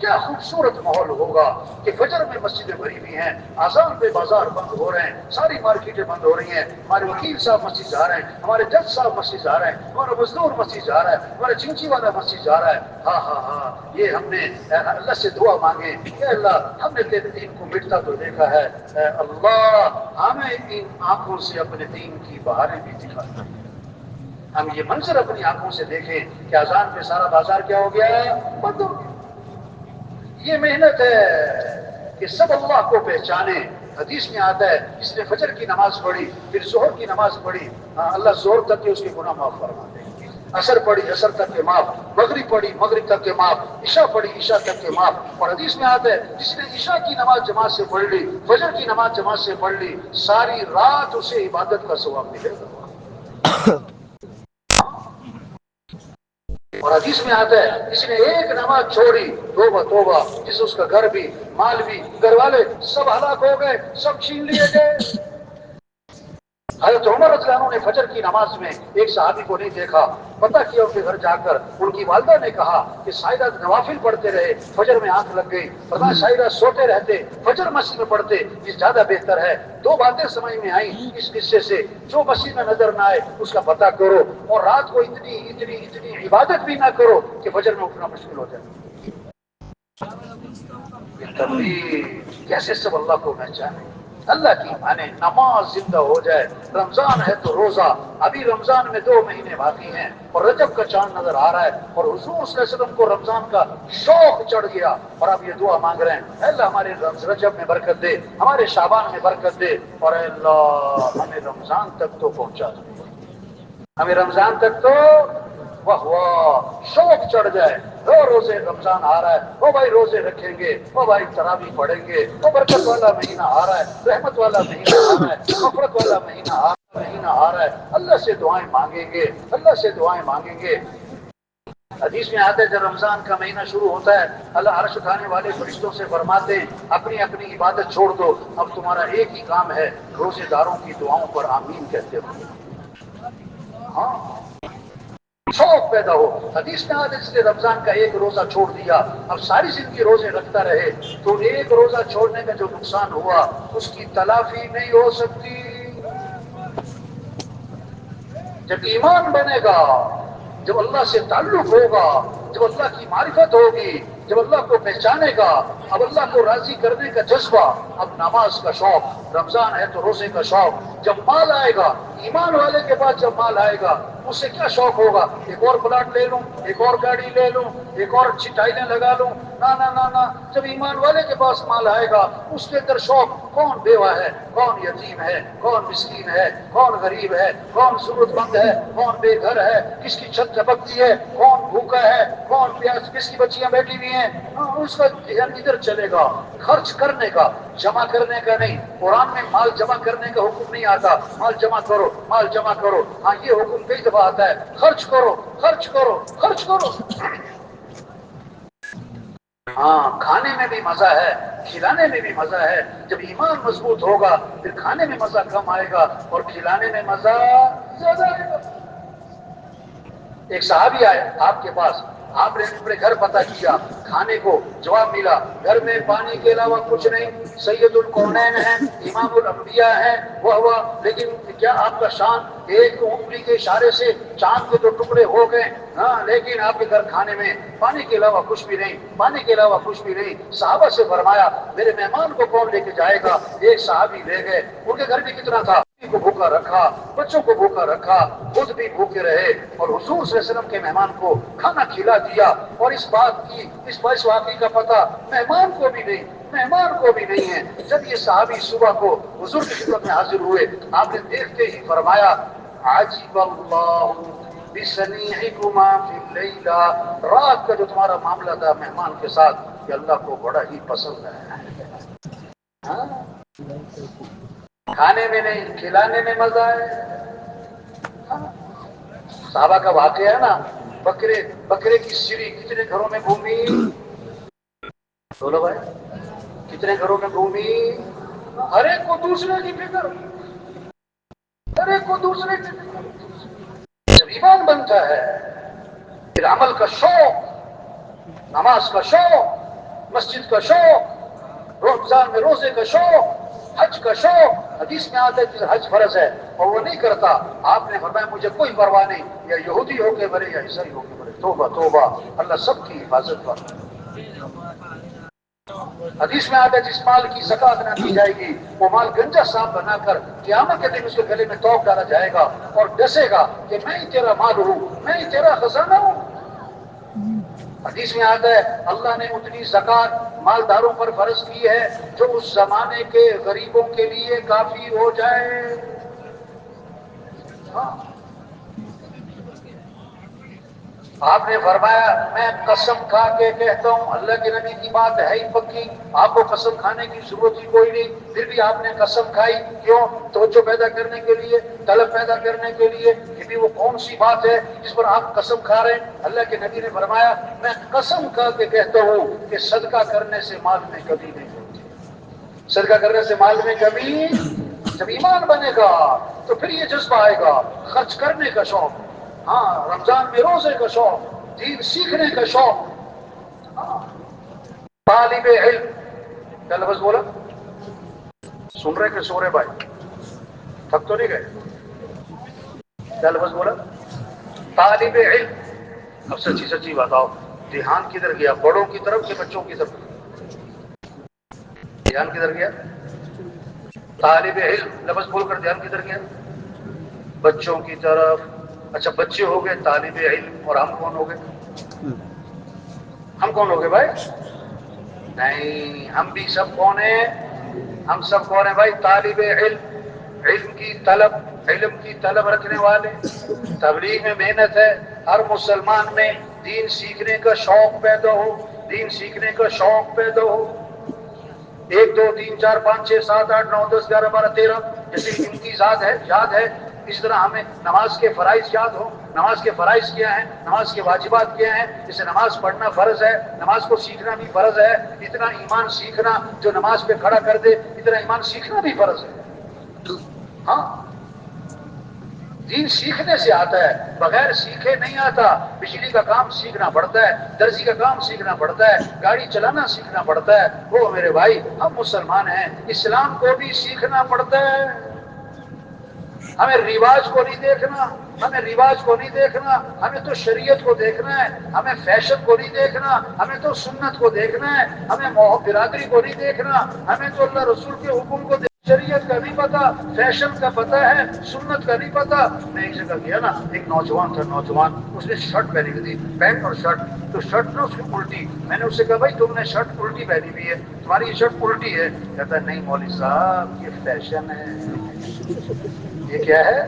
کیا خوبصورت ماحول ہوگا کہ فجر میں مسجدیں بھری ہوئی ہیں، اذان پہ بازار بند ہو رہے ہیں، ساری مارکیٹیں بند ہو رہی ہیں، ہمارے وکیل صاحب مسجد جا رہے ہیں، ہمارے جج صاحب مسجد جا رہے ہیں، ہمارا مزدور مسجد جا رہا ہے، ہمارا چنچی والا مسجد جا رہا ہے۔ ہاں، یہ ہم نے اللہ سے دعا مانگے کہ اللہ ہم نے تیرے دین کو مٹتا تو دیکھا ہے، اے اللہ ہمیں ان آنکھوں سے اپنے دین کی بہاریں بھی دکھا دیں، ہم یہ منظر اپنی آنکھوں سے دیکھیں کہ اذان پہ سارا بازار کیا ہو گیا، بند ہو گیا۔ یہ محنت ہے کہ سب اللہ کو پہچانے۔ حدیث میں آتا ہے اس نے فجر کی نماز پڑھی، پھر ظہر کی نماز پڑھی، اللہ ظہر تک کے اس کے گناہ معاف فرما دے، عصر پڑھی عصر تک کے معاف، مغرب پڑھی مغرب تک کے معاف، عشاء پڑھی عشاء تک کے معاف۔ اور حدیث میں آتا ہے جس نے عشاء کی نماز جماعت سے پڑھ لی، فجر کی نماز جماعت سے پڑھ لی، ساری رات اسے عبادت کا ثواب ملے گا۔ اور حدیث میں آتا ہے اس نے ایک نماز چھوڑی، توبہ توبہ، جس سے اس کا گھر بھی، مال بھی، گھر والے سب ہلاک ہو گئے، سب چھین لیے گئے۔ حضرت عمر رضی اللہ عنہ نے فجر کی نماز میں ایک صحابی کو نہیں دیکھا، پتہ کیا ان کے گھر جا کر ان کی والدہ نے کہا کہ سائدہ نوافل پڑھتے رہے، فجر میں آنکھ لگ گئی، فرمایا سائدہ سوتے رہتے، فجر مسجد میں پڑھتے، یہ زیادہ بہتر ہے۔ دو باتیں سمجھ میں آئیں اس قصے سے، جو مسجد میں نظر نہ آئے اس کا پتہ کرو، اور رات کو اتنی عبادت بھی نہ کرو کہ فجر میں اٹھنا مشکل ہو جائے۔ تبلیغ کیسے سب اللہ کو پہچانے، اللہ کی مانے، نماز زندہ ہو جائے۔ رمضان ہے تو روزہ، ابھی رمضان میں 2 مہینے باقی ہیں اور رجب کا چاند نظر آ رہا ہے، اور حضور صلی اللہ علیہ وسلم کو رمضان کا شوق چڑھ گیا، اور اب یہ دعا مانگ رہے ہیں، اے اللہ ہمارے رجب میں برکت دے، ہمارے شعبان میں برکت دے، اور اے اللہ ہمیں رمضان تک تو پہنچا دے، ہمیں رمضان تک تو واہ واہ شوق چڑھ جائے۔ روزے رمضان آ رہا ہے، وہ بھائی روزے رکھیں گے، وہ بھائی تراویح پڑھیں گے، وہ برکت والا مہینہ آ رہا ہے، رحمت والا مہینہ آ رہا ہے، مغفرت والا مہینہ آ رہا ہے، اللہ سے دعائیں مانگیں گے، اللہ سے دعائیں مانگیں گے۔ حدیث میں آتا ہے جب رمضان کا مہینہ شروع ہوتا ہے اللہ عرش اٹھانے والے فرشتوں سے فرماتے ہیں اپنی اپنی عبادت چھوڑ دو، اب تمہارا ایک ہی کام ہے، روزے داروں کی دعاؤں پر آمین کہتے ہو۔ ہاں، شوق پیدا ہو۔ حدیث میں آج اس نے رمضان کا ایک روزہ چھوڑ دیا، اب ساری زندگی روزے رکھتا رہے تو ایک روزہ چھوڑنے کا جو نقصان ہوا اس کی تلافی نہیں ہو سکتی۔ جب ایمان بنے گا، جب اللہ سے تعلق ہوگا، جب اللہ کی معرفت ہوگی، جب اللہ کو پہچانے گا، اب اللہ کو راضی کرنے کا جذبہ، اب نماز کا شوق، رمضان ہے تو روزے کا شوق، جب مال آئے گا، ایمان والے کے پاس جب مال آئے گا اس سے کیا شوق ہوگا، ایک اور پلاٹ لے لوں، ایک اور گاڑی لے لوں، ایک اور اچھی ٹائلیں لگا لوں، نہ، جب ایمان والے کے پاس مال آئے گا اس کے اندر شوق، کون بیوہ ہے، کون یتیم ہے، کون مسکین ہے، کون غریب ہے، کون ضرورت مند ہے، کون بے گھر ہے، کس کی چھت جھپکتی ہے، کون بھوکا ہے، کون پیاس، کس کی بچیاں بیٹھی ہوئی ہیں، اس کا ذہن ادھر چلے گا، خرچ کرنے کا، جمع کرنے کا نہیں۔ قرآن میں مال جمع کرنے کا حکم نہیں آتا، مال جمع کرو، مال جمع کرو، ہاں یہ حکم کئی دفعہ آتا ہے، خرچ کرو، خرچ کرو، خرچ کرو۔ ہاں، کھانے میں بھی مزہ ہے، کھلانے میں بھی مزہ ہے، جب ایمان مضبوط ہوگا پھر کھانے میں مزہ کم آئے گا اور کھلانے میں مزہ زیادہ آئے گا۔ ایک صحابی آئے آپ کے پاس، آپ نے اپنے گھر پتہ کیا، کھانے کو جواب ملا گھر میں پانی کے علاوہ کچھ نہیں، سید القونین ہیں، امام الانبیاء ہیں، وہ ہوا، لیکن کیا آپ کا شان ایک انگلی کے اشارے سے چاند کے 2 ٹکڑے ہو گئے، ہاں، لیکن آپ کے گھر کھانے میں پانی کے علاوہ کچھ بھی نہیں، پانی کے علاوہ کچھ بھی نہیں۔ صحابہ سے فرمایا میرے مہمان کو کون لے کے جائے گا؟ ایک صحابی لے گئے، ان کے گھر بھی کتنا تھا؟ کو بھوکا رکھا، بچوں کو بھوکا رکھا، خود بھی بھوکے رہے اور حضور صلی اللہ علیہ وسلم کے مہمان کو کھانا کھلا دیا. اور اس بات کی اس واقعی کا پتہ مہمان کو بھی نہیں ہے. جب یہ صحابی صبح کو حضور کی خدمت میں حاضر ہوئے، آپ نے دیکھتے ہی فرمایا عجیب اللہ بصنیعکما فی اللیلہ، رات کا جو تمہارا معاملہ تھا مہمان کے ساتھ یہ اللہ کو بڑا ہی پسند ہے. ہاں؟ کھانے میں نہیں کھلانے میں مزہ ہے. صحابہ کا واقعہ ہے نا، بکرے کی سری کتنے گھروں میں گھومی؟ بولو بھائی، کتنے گھروں میں گھومی؟ ہر ایک کو دوسرے کی فکر، ہر ایک کو دوسرے کی فکر. جب ایمان بنتا ہے پھر عمل کا شوق، نماز کا شوق، مسجد کا شوق، رمضان میں روزے کا شوق، حج کا شوق. حدیث میں آتا ہے کہ حج فرض ہے اور وہ نہیں کرتا، آپ نے فرمایا مجھے کوئی پرواہ نہیں، یا یہودی ہو کے مرے یا عیسائی ہو کے مرے، توبہ توبہ، اللہ سب کی حفاظت کر. حدیث میں آتا ہے جس مال کی زکات نہ دی جائے گی وہ مال گنجا سانپ بنا کر قیامت کے دن اس کے گلے میں توق ڈالا جائے گا اور ڈسے گا کہ میں ہی تیرا مال ہوں، میں ہی تیرا خزانہ ہوں. حدیث میں آتا ہے اللہ نے اتنی زکات مالداروں پر فرض کی ہے جو اس زمانے کے غریبوں کے لیے کافی ہو جائے. ہاں. آپ نے فرمایا میں قسم کھا کے کہتا ہوں، اللہ کے نبی کی بات ہے ہی پکی، آپ کو قسم کھانے کی ضرورت ہی کوئی نہیں، پھر بھی آپ نے قسم کھائی. کیوں؟ توجہ پیدا کرنے کے لیے، طلب پیدا کرنے کے لیے کہ بھی وہ کون سی بات ہے جس پر آپ قسم کھا رہے ہیں. اللہ کے نبی نے فرمایا میں قسم کھا کے کہتا ہوں کہ صدقہ کرنے سے مال میں کمی نہیں ہوتی. صدقہ کرنے سے مال میں کمی. جب ایمان بنے گا تو پھر یہ جذبہ آئے گا خرچ کرنے کا شوق. ہاں، رمضان میں روزے کا شوق، دین سیکھنے کا شوق. ہاں. طالب علم، کیا لفظ بولا؟ سن رہے کہ سو رہے بھائی؟ تھک تو نہیں گئے؟ کیا لفظ بولا؟ طالب علم. اب سچی سچی بتاؤ، دھیان کدھر گیا؟ بڑوں کی طرف کہ بچوں کی طرف؟ دھیان کدھر گیا؟ طالب علم لفظ بول کر دھیان کدھر گیا؟ بچوں کی طرف. اچھا بچے ہو گئے طالب علم، اور ہم کون ہو گئے؟ ہم کون ہو گئے بھائی؟ نہیں، ہم بھی سب کون ہیں؟ ہم سب کون ہیں بھائی؟ طالب علم، علم کی طلب، علم کی طلب رکھنے والے. تبلیغ میں محنت ہے. ہر مسلمان میں دین سیکھنے کا شوق پیدا ہو، دین سیکھنے کا شوق پیدا ہو. 1 2 3 4 5 6 7 8 9 10 11 12 13 جیسے ان کی ذات ہے یاد ہے، اس طرح ہمیں نماز کے فرائض یاد ہو. نماز کے فرائض کیا ہیں، نماز کے واجبات کیا ہیں. جسے نماز پڑھنا فرض ہے، نماز کو سیکھنا بھی فرض ہے. اتنا ایمان سیکھنا جو نماز پہ کھڑا کر دے، اتنا ایمان سیکھنا بھی فرض ہے. ہاں، دین سیکھنے سے آتا ہے، بغیر سیکھے نہیں آتا. بجلی کا کام سیکھنا پڑتا ہے، درزی کا کام سیکھنا پڑتا ہے، گاڑی چلانا سیکھنا پڑتا ہے. وہ میرے بھائی ہم مسلمان ہیں، اسلام کو بھی سیکھنا پڑتا ہے. ہمیں رواج کو نہیں دیکھنا، ہمیں رواج کو نہیں دیکھنا، ہمیں تو شریعت کو دیکھنا ہے. ہمیں فیشن کو نہیں دیکھنا، ہمیں تو سنت کو دیکھنا ہے. ہمیں برادری کو نہیں دیکھنا، ہمیں تو اللہ رسول کے حکم کو شریعت کا نہیں پتا، فیشن کا پتا ہے، سنت کا نہیں پتا. میں ایک جگہ گیا نا، ایک نوجوان تھا، نوجوان اس نے شرٹ پہنی ہوئی تھی، پینٹ اور شرٹ. تو شرٹ نا اس کی الٹی. میں نے اس سے کہا بھائی تم نے شرٹ الٹی پہنی ہوئی ہے، تمہاری یہ شرٹ الٹی ہے. کہتا ہے نہیں مولوی صاحب یہ فیشن ہے. یہ کیا ہے؟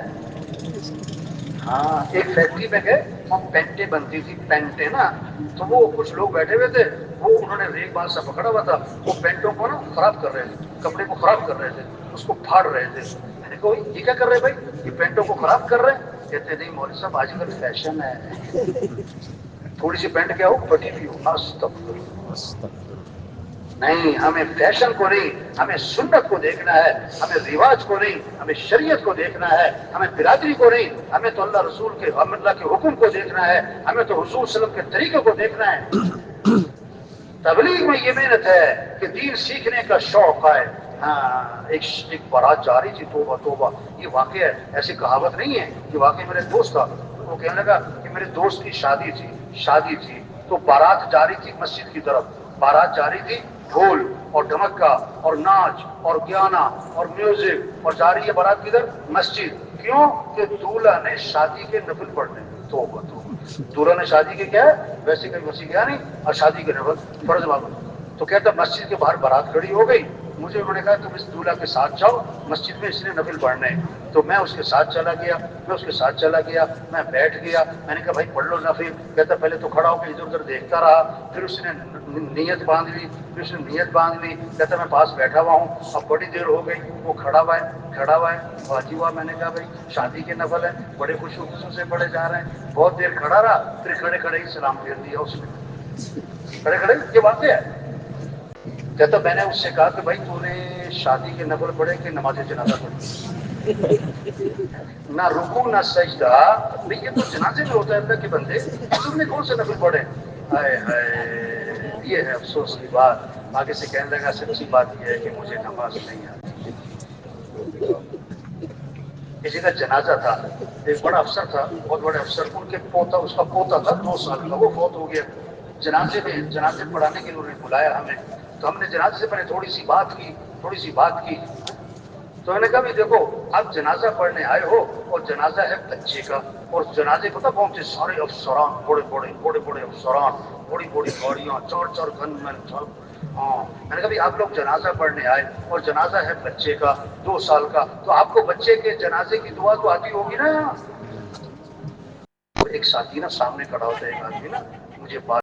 ہاں، ایک فیکٹری میں گئے، وہ پینٹیں بنتی تھی، پینٹیں نا. تو وہ کچھ لوگ بیٹھے ہوئے تھے، وہ انہوں نے ریک بال سا پکڑا ہوا تھا، وہ پینٹوں کو نا خراب کر رہے تھے، کپڑے کو خراب کر رہے تھے، اس کو پھاڑ رہے تھے. میں نے کہا یہ کیا کر رہے بھائی؟ یہ پینٹوں کو خراب کر رہے ہیں. کہتے نہیں مولوی صاحب آج کل فیشن ہے، تھوڑی سی پینٹ کیا ہو پھٹی بھی ہو. استغفر. نہیں، ہمیں فیشن کو نہیں، ہمیں سنت کو دیکھنا ہے. ہمیں رواج کو نہیں، ہمیں شریعت کو دیکھنا ہے. ہمیں برادری کو نہیں، ہمیں تو اللہ رسول کے اللہ کے حکم کو دیکھنا ہے. ہمیں تو حضور صلی اللہ علیہ وسلم کے طریقے کو دیکھنا ہے. تبلیغ میں یہ محنت ہے کہ دین سیکھنے کا شوق ہے. ہاں، ایک بارات جا رہی تھی، توبہ توبہ، یہ واقعہ ہے، ایسی کہاوت نہیں ہے. یہ واقعہ میرے دوست تھا، وہ کہنے لگا کہ میرے دوست کی شادی تھی تو بارات جا رہی تھی مسجد کی طرف. بارات جا رہی تھی، ڈھول اور ڈھمکا اور ناچ اور گانا اور میوزک، اور جا رہی ہے بارات کدھر؟ مسجد. کیوں؟ کہ دولہا نے شادی کے نفل پڑھنے. توبہ توبہ. دولہا نے شادی کے کیا ہے؟ ویسے کہیں مسیح گیا نہیں، اور شادی کے نفل فرض معلوم. تو کہتا مسجد کے باہر بارات کھڑی ہو گئی، مجھے انہوں نے کہا تم اس دولہا کے ساتھ جاؤ مسجد میں، اس نے نفل پڑھنے. تو میں اس کے ساتھ چلا گیا، میں بیٹھ گیا. میں نے کہا بھائی پڑھ لو نفل. کہتا پہلے تو کھڑا ہو کے ادھر ادھر دیکھتا رہا، پھر اس نے نیت باندھ لی. کہتا میں پاس بیٹھا ہوا ہوں. اب بڑی دیر ہو گئی، وہ کھڑا ہوا ہے. واجی ہوا. میں نے کہا بھائی شادی کے نفل ہے، بڑے خوش سے پڑھے جا رہے ہیں. بہت دیر کھڑا رہا، پھر کھڑے کھڑے ہی سلام پھیر دیا اس نے. کھڑے کھڑے یہ واقعہ ہے. کہتا میں نے اس سے کہا کہ بھائی تو نے شادی کے نفل پڑھے کہ نماز جنازہ پڑھی؟ نہ رکوع نہ سجدہ. نہیں، یہ تو جنازے میں ہوتا ہے اللہ کے بندے، تم نے کون سے نفل پڑھے؟ ہائے ہائے، یہ ہے افسوس کی بات. آگے سے کہنے لگا سچی بات یہ ہے کہ مجھے نماز نہیں آتی. کسی کا جنازہ تھا، ایک بڑا افسر تھا، بہت بڑے افسر. ان کے پوتا، اس کا پوتا تھا 2 سال کا، وہ فوت ہو گیا. جنازے پڑھانے کے لیے انہوں نے بلایا ہمیں. تو ہم نے جنازے سے پہلے تھوڑی سی بات کی. تو میں نے کہا بھی دیکھو آپ جنازہ پڑھنے آئے ہو، اور جنازہ ہے بچے کا، اور جنازے پتہ کون سے؟ سارے افسران، بڑے افسران، بڑی گاڑیاں، 4 گن مین. ہاں. میں نے کہا بھی آپ لوگ جنازہ پڑھنے آئے، اور جنازہ ہے بچے کا 2 سال کا، تو آپ کو بچے کے جنازے کی دعا تو آتی ہوگی نا. ایک ساتھی نا سامنے کھڑا ہوتا ہے، ایک آدمی نا مجھے بات